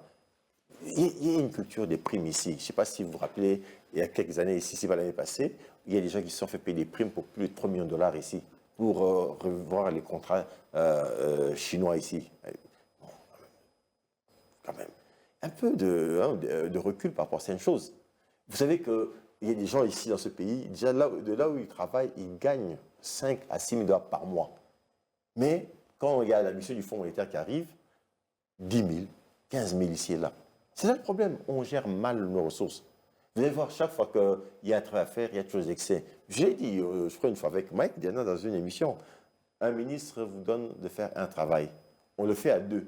S2: Il y a une culture des primes ici. Je ne sais pas si vous vous rappelez, il y a quelques années, ici, c'est pas l'année passée, il y a des gens qui se sont fait payer des primes pour plus de 3 millions de $ ici, pour revoir les contrats chinois ici. Bon, quand même, un peu de recul par rapport à certaines choses. Vous savez qu'il y a des gens ici dans ce pays, déjà de là où ils travaillent, ils gagnent 5 à 6 000 $ par mois. Mais quand il y a la mission du Fonds monétaire qui arrive, 10 000, 15 000 ici et là. C'est ça le problème, on gère mal nos ressources. Vous allez voir, chaque fois qu'il y a un travail à faire, il y a toujours des excès. Je l'ai dit, je crois une fois avec Mike Diana dans une émission, un ministre vous donne de faire un travail. On le fait à deux.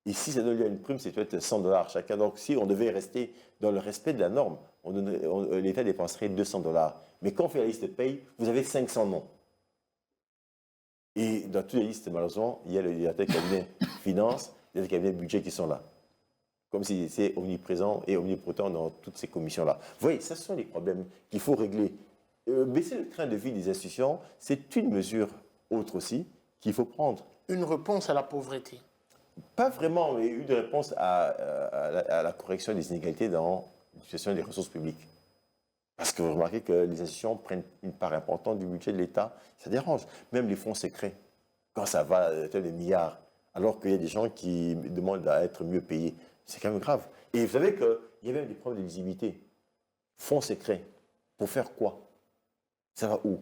S2: Et si ça donne lieu à une prime, c'est peut-être 100 $ chacun. Donc si on devait rester dans le respect de la norme, l'État dépenserait 200 $. Mais quand on fait la liste de paye, vous avez 500 noms. Et dans toutes les listes, malheureusement, il y a le directeur cabinet finance, il y a le cabinet budget qui sont là. comme s'il était omniprésent et omnipotent dans toutes ces commissions-là. Vous voyez, ce sont les problèmes qu'il faut régler. Baisser le train de vie des institutions, c'est une mesure autre aussi qu'il faut prendre.
S3: Une réponse à la pauvreté.
S2: Pas vraiment, mais une réponse à la correction des inégalités dans l'utilisation des ressources publiques. Parce que vous remarquez que les institutions prennent une part importante du budget de l'État, ça dérange. Même les fonds secrets, quand ça va à des milliards, alors qu'il y a des gens qui demandent à être mieux payés, c'est quand même grave. Et vous savez qu'il y a même des problèmes de lisibilité. Fonds secrets, pour faire quoi? Ça va où?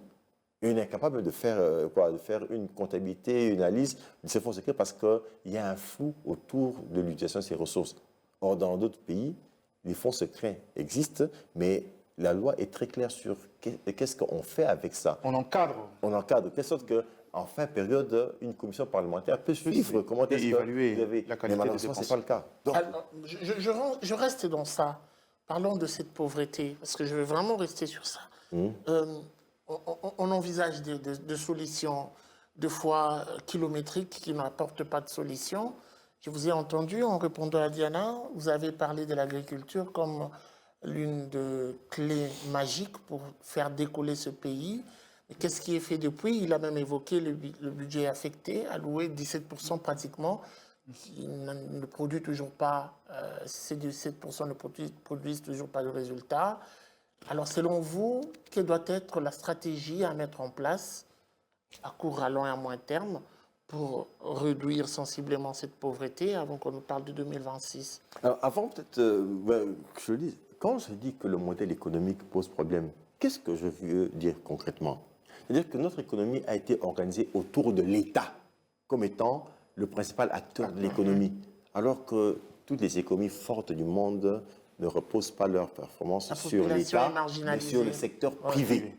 S2: Et on est incapable de faire, de faire une comptabilité, une analyse de ces fonds secrets parce qu'il y a un flou autour de l'utilisation de ces ressources. Or, dans d'autres pays, les fonds secrets existent, mais la loi est très claire sur qu'est-ce qu'on fait avec ça.
S1: On encadre.
S2: On encadre, de telle sorte qu'en fin de période, une commission parlementaire peut suivre comment est-ce que
S1: évaluer
S2: vous avez...
S1: la qualité
S2: mais malheureusement, ce n'est pas le cas. Donc,
S3: Alors, je reste dans ça. Parlons de cette pauvreté, parce que je veux vraiment rester sur ça. On envisage des solutions, de fois kilométriques, qui n'apportent pas de solution. Je vous ai entendu en répondant à Diana, vous avez parlé de l'agriculture comme l'une des clés magiques pour faire décoller ce pays. Mais qu'est-ce qui est fait depuis? Il a même évoqué le budget affecté, alloué 17% pratiquement, qui ne produit toujours pas, ces 17% ne produisent toujours pas de résultats. Alors, selon vous, quelle doit être la stratégie à mettre en place à court, à long et à moyen terme pour réduire sensiblement cette pauvreté avant qu'on nous parle de 2026?
S2: alors, avant peut-être que je le dise, quand je dis que le modèle économique pose problème, qu'est-ce que je veux dire concrètement? C'est-à-dire que notre économie a été organisée autour de l'État comme étant le principal acteur de l'économie, alors que toutes les économies fortes du monde ne reposent pas leur performance sur l'État, mais sur le secteur privé.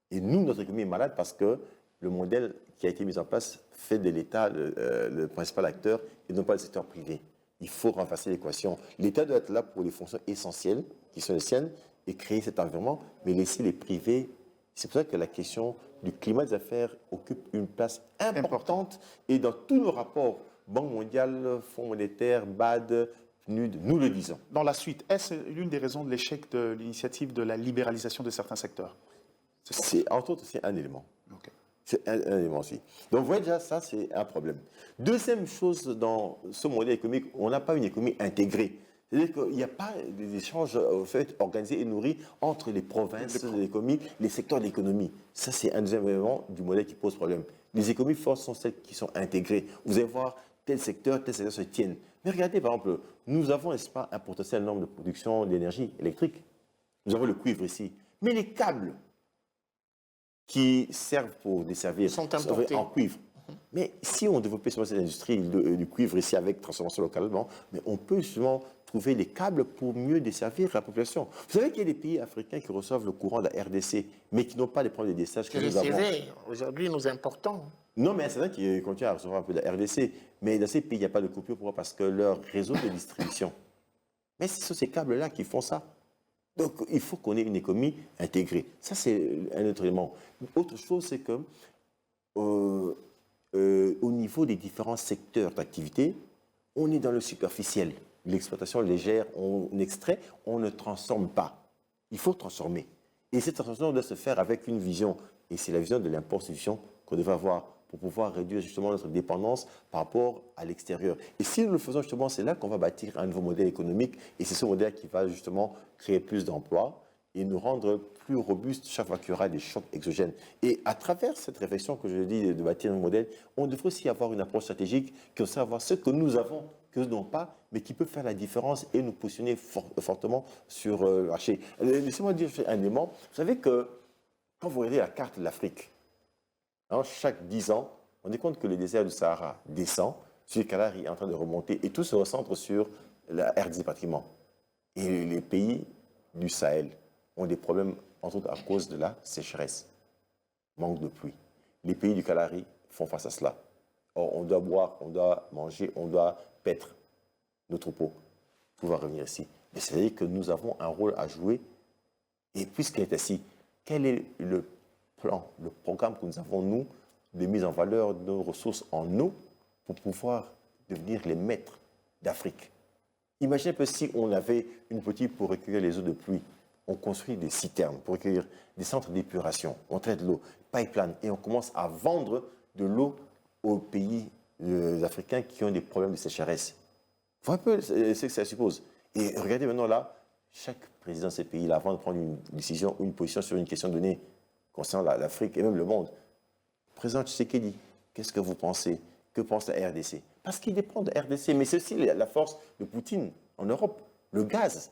S2: Et nous, notre économie est malade parce que le modèle qui a été mis en place fait de l'État le principal acteur et non pas le secteur privé. Il faut renverser l'équation. L'État doit être là pour les fonctions essentielles qui sont les siennes et créer cet environnement, mais laisser les privés. C'est pour ça que la question du climat des affaires occupe une place importante et dans tous nos rapports, Banque mondiale, Fonds monétaire, BAD, PNUD, nous le disons.
S1: Dans la suite, est-ce l'une des raisons de l'échec de l'initiative de la libéralisation de certains secteurs?
S2: C'est entre autres aussi un élément.
S1: Ok.
S2: C'est un élément aussi. Donc, vous voyez déjà, ça, c'est un problème. Deuxième chose, dans ce modèle économique, on n'a pas une économie intégrée. C'est-à-dire qu'il n'y a pas des échanges organisés et nourris entre les provinces de l'économie, les secteurs de l'économie. Ça, c'est un deuxième élément du modèle qui pose problème. Les économies fortes sont celles qui sont intégrées. Vous allez voir, tel secteur se tiennent. Mais regardez, par exemple, nous avons, n'est-ce pas, un potentiel énorme de production d'énergie électrique. Nous avons le cuivre ici. Mais les câbles qui servent pour desservir
S3: sont importés
S2: en cuivre. Mais si on développait cette industrie du cuivre ici avec transformation localement, mais on peut justement trouver les câbles pour mieux desservir la population. Vous savez qu'il y a des pays africains qui reçoivent le courant de la RDC, mais qui n'ont pas les problèmes de desservage que nous avons.
S3: Aujourd'hui, nous importons.
S2: Non, mais c'est vrai qu'ils continuent à recevoir un peu de la RDC. Mais dans ces pays, il n'y a pas de coupure. Pourquoi? Parce que leur réseau de distribution. Mais ce sont ces câbles-là qui font ça. Donc, il faut qu'on ait une économie intégrée. Ça, c'est un autre élément. Autre chose, c'est que au niveau des différents secteurs d'activité, on est dans le superficiel. L'exploitation légère, on extrait, on ne transforme pas. Il faut transformer. Et cette transformation doit se faire avec une vision. Et c'est la vision de l'imposition qu'on devrait avoir pour pouvoir réduire justement notre dépendance par rapport à l'extérieur. Et si nous le faisons justement, c'est là qu'on va bâtir un nouveau modèle économique. Et c'est ce modèle qui va justement créer plus d'emplois et nous rendre plus robustes chaque fois qu'il y aura des chocs exogènes. Et à travers cette réflexion que je dis de bâtir un modèle, on devrait aussi avoir une approche stratégique qui va savoir ce que nous avons, que nous n'avons pas, mais qui peut faire la différence et nous positionner fortement sur le marché. Laissez-moi dire un élément. Vous savez que quand vous regardez la carte de l'Afrique, chaque 10 ans, on est compte que le désert du Sahara descend, celui de Kalahari est en train de remonter et tout se recentre sur la RDC bâtiment. Et les pays du Sahel ont des problèmes, entre autres à cause de la sécheresse, manque de pluie. Les pays du Kalahari font face à cela. Or, on doit boire, on doit manger, on doit paître nos troupeaux pour pouvoir revenir ici. Mais c'est-à-dire que nous avons un rôle à jouer. Et puisqu'il est ainsi, quel est le plan, le programme que nous avons, nous, de mise en valeur de nos ressources en eau pour pouvoir devenir les maîtres d'Afrique? Imaginez un peu si on avait une petite pour recueillir les eaux de pluie. On construit des citernes pour recueillir des centres d'épuration. On traite l'eau, pipeline, et on commence à vendre de l'eau aux pays africains qui ont des problèmes de sécheresse. Faut un peu ce que ça suppose. Et regardez maintenant là, chaque président de ces pays-là, avant de prendre une décision ou une position sur une question donnée concernant l'Afrique et même le monde, président Tshisekedi, qu'est-ce que vous pensez? Que pense la RDC? Parce qu'il dépend de la RDC, mais c'est aussi la force de Poutine en Europe, le gaz.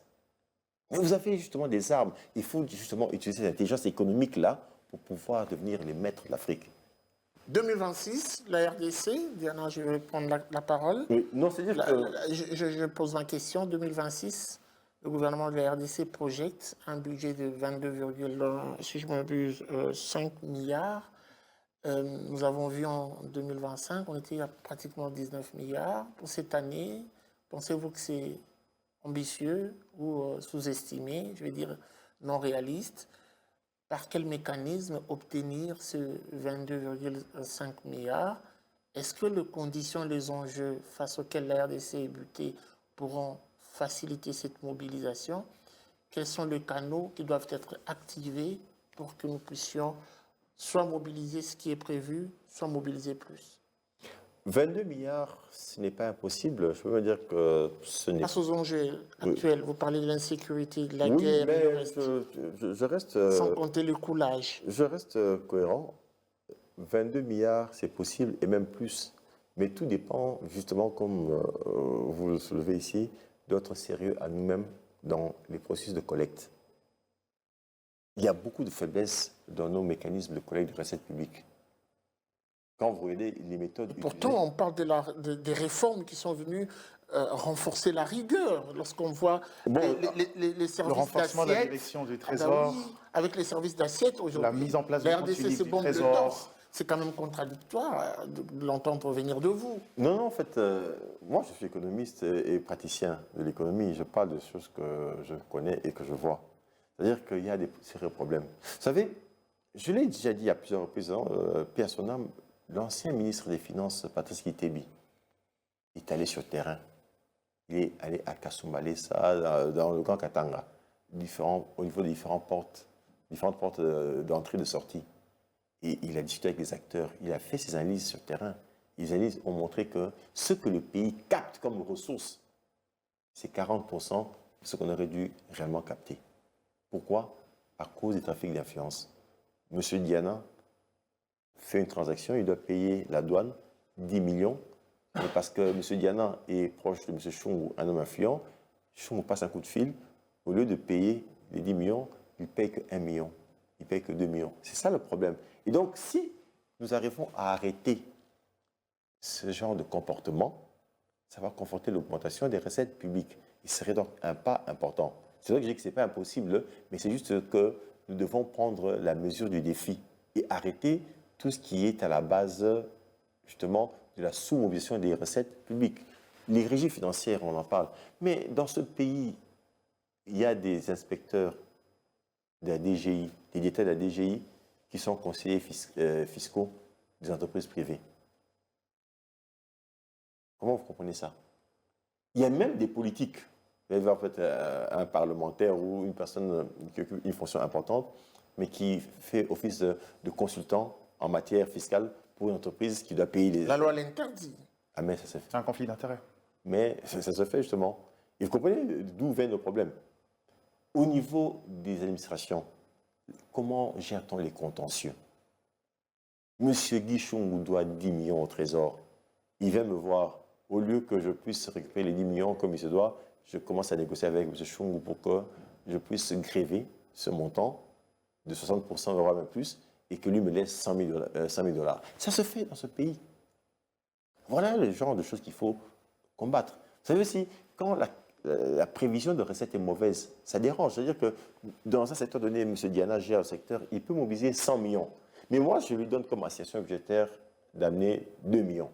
S2: Mais vous avez justement des armes. Il faut justement utiliser cette intelligence économique-là pour pouvoir devenir les maîtres de l'Afrique.
S3: 2026, la RDC, Diana, je vais prendre la parole.
S2: Oui, non, c'est-à-dire que...
S3: Je pose ma question. 2026, le gouvernement de la RDC projette un budget de 22, si je m'abuse, 5 milliards. Nous avons vu en 2025, on était à pratiquement 19 milliards. Pour cette année, pensez-vous que c'est ambitieux ou sous-estimé, je vais dire non réaliste? Par quel mécanisme obtenir ce 22,5 milliards? Est-ce que les conditions, les enjeux face auxquels la RDC est butée pourront faciliter cette mobilisation? Quels sont les canaux qui doivent être activés pour que nous puissions soit mobiliser ce qui est prévu, soit mobiliser plus?
S2: 22 milliards, ce n'est pas impossible. Je peux me dire que ce n'est pas...
S3: Face aux enjeux actuels, vous parlez de l'insécurité, de la
S2: Oui,
S3: guerre,
S2: mais
S3: et le reste,
S2: je reste...
S3: sans compter le coulage.
S2: Je reste cohérent. 22 milliards, c'est possible, et même plus. Mais tout dépend, justement, comme vous le soulevez ici, de notre sérieux à nous-mêmes dans les processus de collecte. Il y a beaucoup de faiblesses dans nos mécanismes de collecte de recettes publiques. Quand vous regardez les méthodes
S3: Pourtant,
S2: utilisées,
S3: on parle des réformes qui sont venues renforcer la rigueur. Lorsqu'on voit les services
S1: Le renforcement de la
S3: d'assiette,
S1: direction du
S3: ah ben
S1: Trésor,
S3: oui, avec les services d'assiette aujourd'hui,
S1: la mise en place
S3: la
S1: d'une
S3: RDC
S1: continuité
S3: c'est
S1: du
S3: bombe de
S1: Trésor.
S3: torse. C'est quand même contradictoire de l'entendre venir de vous.
S2: Non, en fait, moi je suis économiste et praticien de l'économie. Je parle de choses que je connais et que je vois. C'est-à-dire qu'il y a des sérieux problèmes. Vous savez, je l'ai déjà dit à plusieurs reprises, paix à son âme, l'ancien ministre des Finances, Patrice Kitebi, est allé sur le terrain. Il est allé à Kasumbalesa, dans le Grand Katanga, au niveau des différentes portes d'entrée et de sortie. Et il a discuté avec les acteurs, il a fait ses analyses sur le terrain. Les analyses ont montré que ce que le pays capte comme ressources, c'est 40% de ce qu'on aurait dû réellement capter. Pourquoi? À cause des trafics d'influence. Monsieur Diana fait une transaction, il doit payer la douane 10 millions, mais parce que M. Diana est proche de M. Chungu, un homme influent, Chungu passe un coup de fil, au lieu de payer les 10 millions, il ne paye que 1 million, il ne paye que 2 millions. C'est ça le problème. Et donc, si nous arrivons à arrêter ce genre de comportement, ça va conforter l'augmentation des recettes publiques. Il serait donc un pas important. C'est vrai que je dis que ce n'est pas impossible, mais c'est juste que nous devons prendre la mesure du défi et arrêter tout ce qui est à la base, justement, de la sous-mobilisation des recettes publiques. Les régies financières, on en parle. Mais dans ce pays, il y a des inspecteurs de la DGI, des directeurs de la DGI, qui sont conseillers fiscaux des entreprises privées. Comment vous comprenez ça? Il y a même des politiques. Vous allez voir peut-être un parlementaire ou une personne qui occupe une fonction importante, mais qui fait office de consultant en matière fiscale pour une entreprise qui doit payer les...
S3: La loi l'interdit.
S2: Ah mais ça se fait.
S1: C'est un conflit d'intérêts.
S2: Mais ça se fait justement. Et vous comprenez d'où viennent nos problèmes. Au niveau des administrations, comment gère-t-on les contentieux? Monsieur Guichon doit 10 millions au trésor. Il vient me voir. Au lieu que je puisse récupérer les 10 millions comme il se doit, je commence à négocier avec M. Chungu pour que je puisse gréver ce montant de 60%, voire même plus, et que lui me laisse 100 000 $. Ça se fait dans ce pays. Voilà le genre de choses qu'il faut combattre. Vous savez aussi, quand la prévision de recettes est mauvaise, ça dérange. C'est-à-dire que dans un secteur donné, M. Diana gère le secteur, il peut mobiliser 100 millions. Mais moi, je lui donne comme assignation budgétaire d'amener 2 millions.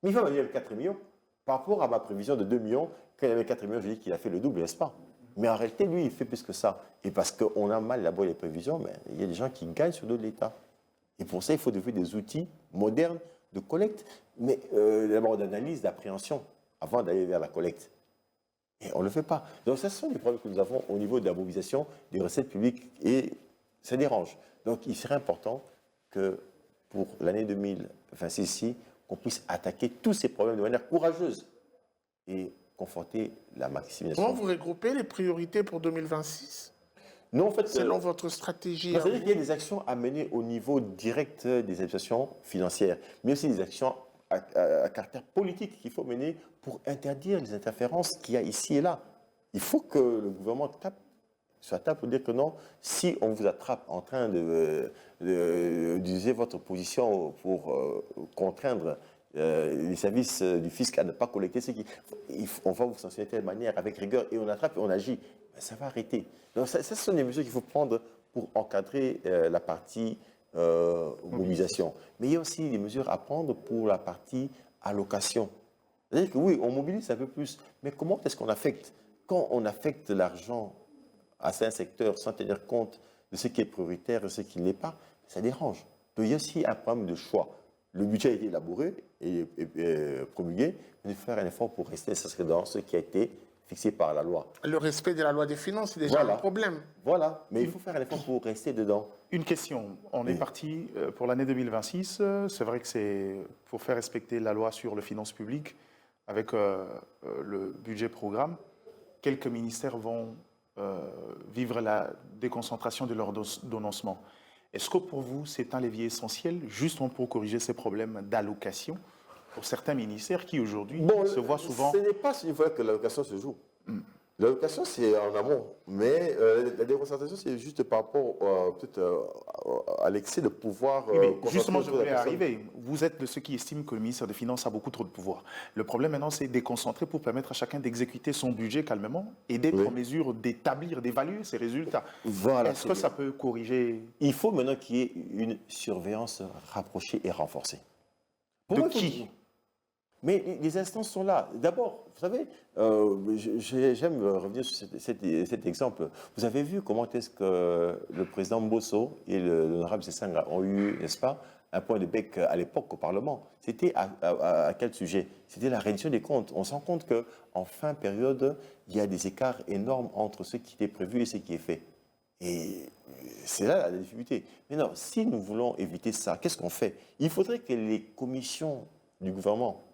S2: Mais il va m'amener 4 millions. Par rapport à ma prévision de 2 millions, quand il avait 4 millions, je dis qu'il a fait le double, n'est-ce pas? Mais en réalité, lui, il fait plus que ça. Et parce qu'on a mal élaboré les prévisions, mais il y a des gens qui gagnent sur le dos de l'État. Et pour ça, il faut développer des outils modernes de collecte, mais d'abord d'analyse, d'appréhension, avant d'aller vers la collecte. Et on ne le fait pas. Donc, ce sont des problèmes que nous avons au niveau de la mobilisation des recettes publiques et ça dérange. Donc, il serait important que pour l'année 2026 ici, qu'on puisse attaquer tous ces problèmes de manière courageuse et conforter la maximisation.
S3: Comment vous regroupez les priorités pour 2026
S2: Non, en fait,
S3: selon votre stratégie?
S2: c'est-à-dire qu'il y a des actions à mener au niveau direct des administrations financières, mais aussi des actions à caractère politique qu'il faut mener pour interdire les interférences qu'il y a ici et là. Il faut que le gouvernement tape sur la table pour dire que non, si on vous attrape en train d'utiliser votre position pour contraindre les services du fisc à ne pas collecter ce qui... On va vous sanctionner de telle manière, avec rigueur, et on attrape et on agit. Ben, ça va arrêter. Donc ça, ce sont des mesures qu'il faut prendre pour encadrer la partie mobilisation. Mais il y a aussi des mesures à prendre pour la partie allocation. C'est-à-dire que oui, on mobilise un peu plus, mais comment est-ce qu'on affecte? Quand on affecte l'argent à un secteur sans tenir compte de ce qui est prioritaire et ce qui ne l'est pas, ça dérange. Donc il y a aussi un problème de choix. Le budget a été élaboré et promulgué, mais il faut faire un effort pour rester dans ce qui a été fixé par la loi.
S3: Le respect de la loi des finances, c'est déjà un problème.
S2: Voilà, mais il faut faire un effort pour rester dedans.
S1: Une question. On est parti pour l'année 2026. C'est vrai que c'est pour faire respecter la loi sur les finances publiques avec le budget programme. Quelques ministères vont vivre la déconcentration de leur donancement. Est-ce que pour vous, c'est un levier essentiel justement pour corriger ces problèmes d'allocation pour certains ministères qui aujourd'hui se voient souvent...
S2: Ce n'est pas une fois que l'allocation se joue. L'allocation, c'est en amont, mais la déconcentration, c'est juste par rapport à l'excès de pouvoir...
S1: Oui, mais justement, je voulais arriver. Vous êtes de ceux qui estiment que le ministère des Finances a beaucoup trop de pouvoir. Le problème maintenant, c'est de déconcentrer pour permettre à chacun d'exécuter son budget calmement et d'être en mesure d'établir, d'évaluer ses résultats.
S2: Voilà,
S1: est-ce que ça peut corriger...
S2: Il faut maintenant qu'il y ait une surveillance rapprochée et renforcée.
S1: De qui?
S2: Mais les instances sont là. D'abord, vous savez, j'aime revenir sur cet exemple. Vous avez vu comment est-ce que le président Mbosso et l'honorable Sessanga ont eu, n'est-ce pas, un point de bec à l'époque au Parlement. C'était à quel sujet? C'était la reddition des comptes. On se rend compte qu'en fin période, il y a des écarts énormes entre ce qui était prévu et ce qui est fait. Et c'est là la difficulté. Maintenant, si nous voulons éviter ça, qu'est-ce qu'on fait? Il faudrait que les commissions du gouvernement,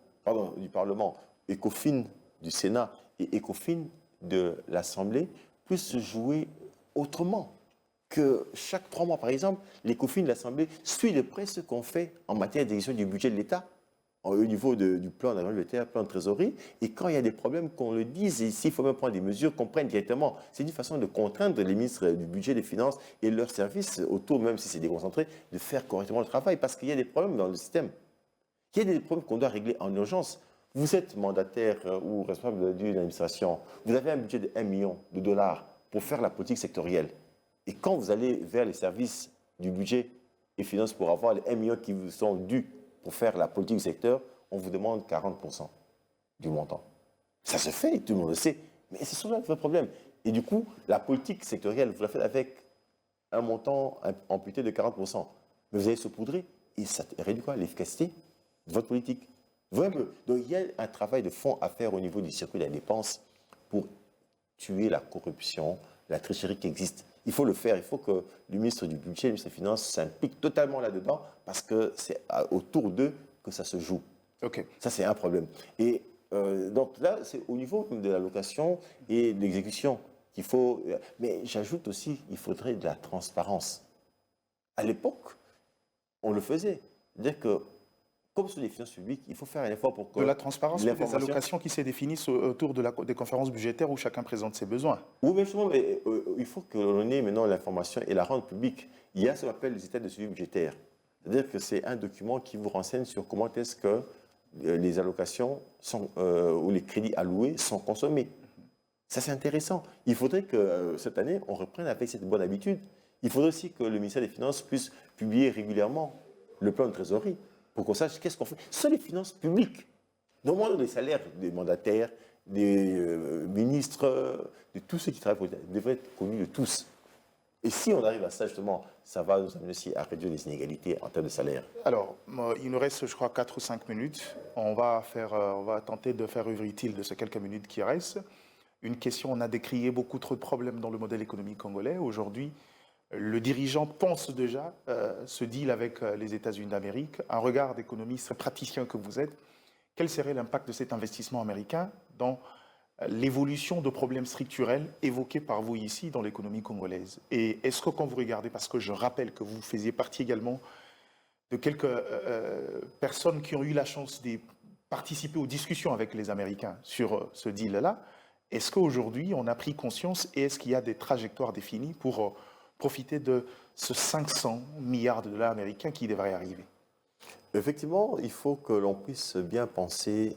S2: du Parlement, ECOFIN du Sénat et ECOFIN de l'Assemblée puissent jouer autrement. Que chaque 3 mois, par exemple, l'ECOFIN de l'Assemblée suit de près ce qu'on fait en matière d'exécution du budget de l'État, au niveau du plan d'argent budgétaire, plan de trésorerie, et quand il y a des problèmes, qu'on le dise, et s'il faut même prendre des mesures, qu'on prenne directement. C'est une façon de contraindre les ministres du budget, des finances et leurs services autour, même si c'est déconcentré, de faire correctement le travail, parce qu'il y a des problèmes dans le système. Il y a des problèmes qu'on doit régler en urgence. Vous êtes mandataire ou responsable d'une administration, vous avez un budget de 1 million de dollars pour faire la politique sectorielle. Et quand vous allez vers les services du budget et finances pour avoir les 1 million qui vous sont dus pour faire la politique du secteur, on vous demande 40% du montant. Ça se fait, tout le monde le sait, mais c'est souvent un vrai problème. Et du coup, la politique sectorielle, vous la faites avec un montant amputé de 40%. Mais vous allez saupoudrer et ça réduit quoi? L'efficacité de votre politique. Donc il y a un travail de fond à faire au niveau du circuit de la dépense pour tuer la corruption, la tricherie qui existe. Il faut le faire, il faut que le ministre du Budget, le ministre des Finances s'implique totalement là-dedans parce que c'est autour d'eux que ça se joue.
S1: Ok.
S2: Ça, c'est un problème. Et donc là, c'est au niveau de l'allocation et de l'exécution qu'il faut... Mais j'ajoute aussi, il faudrait de la transparence. À l'époque, on le faisait. C'est-à-dire que comme sur les finances publiques, il faut faire un effort pour que...
S1: De la transparence des allocations qui se définissent autour des conférences budgétaires où chacun présente ses besoins.
S2: Oui, mais justement, il faut que l'on ait maintenant l'information et la rende publique. Il y a ce qu'on appelle les états de suivi budgétaire. C'est-à-dire que c'est un document qui vous renseigne sur comment est-ce que les allocations sont, ou les crédits alloués sont consommés. Ça, c'est intéressant. Il faudrait que cette année, on reprenne avec cette bonne habitude. Il faudrait aussi que le ministère des Finances puisse publier régulièrement le plan de trésorerie, pour qu'on sache qu'est-ce qu'on fait. Ce sont les finances publiques. Normalement, les salaires des mandataires, des ministres, de tous ceux qui travaillent pour l'État devraient être connus de tous. Et si on arrive à ça, justement, ça va nous amener aussi à réduire les inégalités en termes de salaire.
S1: Alors, il nous reste, je crois, 4 ou 5 minutes. On va tenter de faire œuvre utile de ces quelques minutes qui restent. une question, on a décrié beaucoup trop de problèmes dans le modèle économique congolais. Aujourd'hui, le dirigeant pense déjà ce deal avec les États-Unis d'Amérique. Un regard d'économiste praticien que vous êtes, quel serait l'impact de cet investissement américain dans l'évolution de problèmes structurels évoqués par vous ici dans l'économie congolaise? Et est-ce que quand vous regardez, parce que je rappelle que vous faisiez partie également de quelques personnes qui ont eu la chance de participer aux discussions avec les Américains sur ce deal-là, est-ce qu'aujourd'hui on a pris conscience et est-ce qu'il y a des trajectoires définies pour profiter de ce 500 milliards de dollars américains qui devrait arriver?
S2: Effectivement, il faut que l'on puisse bien penser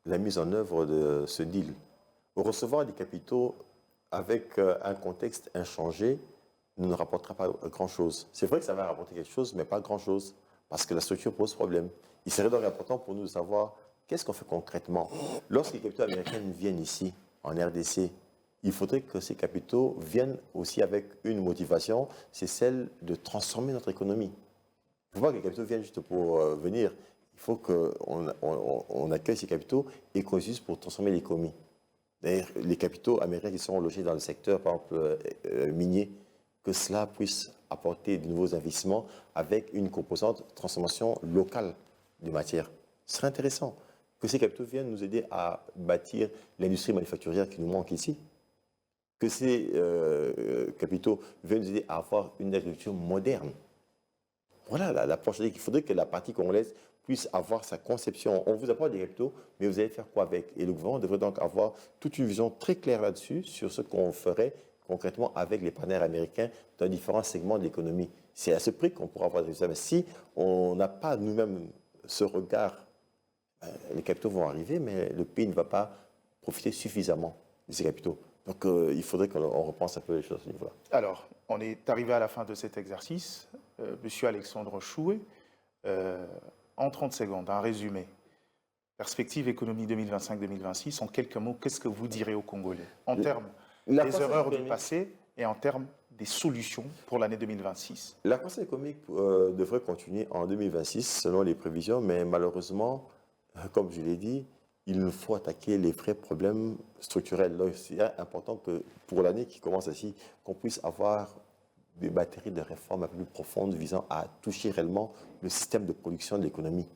S2: la mise en œuvre de ce deal. Recevoir des capitaux avec un contexte inchangé ne nous rapportera pas grand-chose. C'est vrai que ça va rapporter quelque chose, mais pas grand-chose, parce que la structure pose problème. Il serait donc important pour nous de savoir qu'est-ce qu'on fait concrètement. Lorsque les capitaux américains viennent ici, en RDC, il faudrait que ces capitaux viennent aussi avec une motivation, c'est celle de transformer notre économie. Il ne faut pas que les capitaux viennent juste pour venir. Il faut qu'on accueille ces capitaux et qu'on les utilise pour transformer l'économie. D'ailleurs, les capitaux américains qui sont logés dans le secteur, par exemple, minier, que cela puisse apporter de nouveaux investissements avec une composante de transformation locale des matières. Ce serait intéressant que ces capitaux viennent nous aider à bâtir l'industrie manufacturière qui nous manque ici. Que ces capitaux viennent nous aider à avoir une agriculture moderne. Voilà l'approche. Il faudrait que la partie congolaise puisse avoir sa conception. On vous apporte des capitaux, mais vous allez faire quoi avec? Et le gouvernement devrait donc avoir toute une vision très claire là-dessus, sur ce qu'on ferait concrètement avec les partenaires américains dans différents segments de l'économie. C'est à ce prix qu'on pourra avoir des résultats. Mais si on n'a pas nous-mêmes ce regard, les capitaux vont arriver, mais le pays ne va pas profiter suffisamment de ces capitaux. Donc il faudrait qu'on repense un peu les choses à ce niveau-là.
S1: Alors, on est arrivé à la fin de cet exercice. Monsieur Alexandre Choué, en 30 secondes, un résumé. Perspective économie 2025-2026, en quelques mots, qu'est-ce que vous direz aux Congolais en termes des erreurs du passé et en termes des solutions pour l'année 2026?
S2: La croissance économique devrait continuer en 2026 selon les prévisions, mais malheureusement, comme je l'ai dit, il nous faut attaquer les vrais problèmes structurels. Donc, c'est important que pour l'année qui commence ici, qu'on puisse avoir des batteries de réformes un peu plus profondes visant à toucher réellement le système de production de l'économie,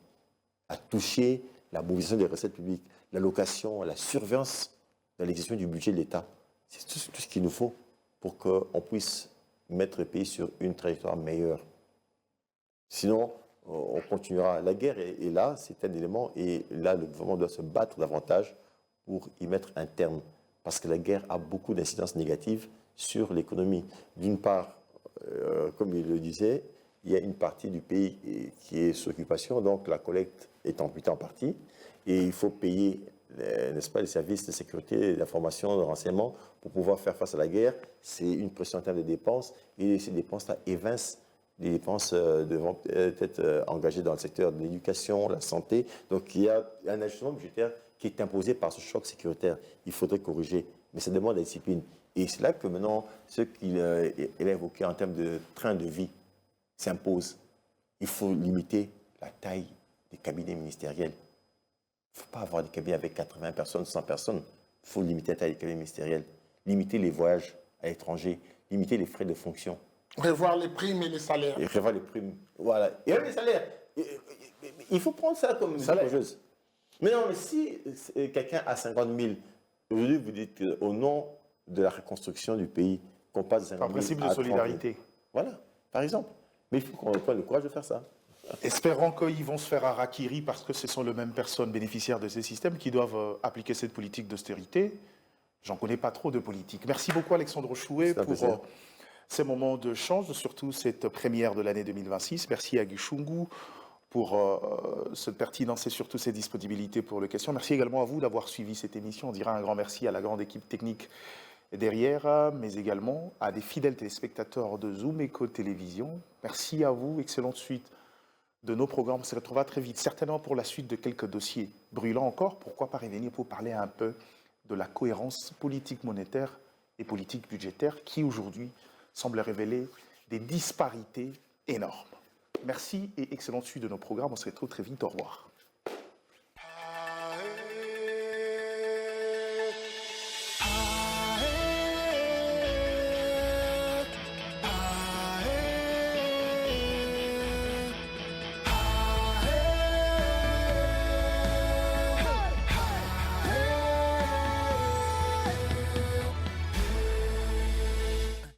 S2: à toucher la mobilisation des recettes publiques, l'allocation, la surveillance de l'exécution du budget de l'État. C'est tout ce qu'il nous faut pour qu'on puisse mettre le pays sur une trajectoire meilleure. Sinon, on continuera. La guerre est là, c'est un élément, et là, le gouvernement doit se battre davantage pour y mettre un terme. Parce que la guerre a beaucoup d'incidences négatives sur l'économie. D'une part, comme il le disait, il y a une partie du pays qui est sous occupation, donc la collecte est amputée en partie, et il faut payer, n'est-ce pas, les services de sécurité, d'information, de renseignement pour pouvoir faire face à la guerre. C'est une pression en termes de dépenses, et ces dépenses-là évincent les dépenses devront être engagées dans le secteur de l'éducation, la santé. Donc il y a un ajustement budgétaire qui est imposé par ce choc sécuritaire. Il faudrait corriger, mais ça demande la discipline. Et c'est là que maintenant, ce qu'il a évoqué en termes de train de vie s'impose. Il faut limiter la taille des cabinets ministériels. Il ne faut pas avoir des cabinets avec 80 personnes, 100 personnes. Il faut limiter la taille des cabinets ministériels. Limiter les voyages à l'étranger. Limiter les frais de fonction.
S3: Revoir les primes et les salaires.
S2: Et revoir les primes. Voilà. Et même les salaires. Il faut prendre ça comme une chose. Mais non, mais si quelqu'un a 50 000, aujourd'hui vous dites au nom de la reconstruction du pays, qu'on passe de 50 000
S1: Par principe de
S2: à 30 000.
S1: solidarité.
S2: Voilà, par exemple. Mais il faut qu'on prenne le courage de faire ça.
S1: Espérons qu'ils vont se faire harakiri parce que ce sont les mêmes personnes bénéficiaires de ces systèmes qui doivent appliquer cette politique d'austérité. J'en connais pas trop de politique. Merci beaucoup Alexandre Choué pour ces moments de change, surtout cette première de l'année 2026. Merci à Guichungu pour cette pertinence et surtout cette disponibilité pour les questions. Merci également à vous d'avoir suivi cette émission. On dira un grand merci à la grande équipe technique derrière, mais également à des fidèles téléspectateurs de Zoom Eco Télévision. Merci à vous. Excellente suite de nos programmes. On se retrouvera très vite, certainement pour la suite de quelques dossiers brûlants encore. Pourquoi pas revenir pour parler un peu de la cohérence politique monétaire et politique budgétaire qui aujourd'hui semble révéler des disparités énormes. Merci et excellente suite de nos programmes. On se retrouve très vite. Au revoir.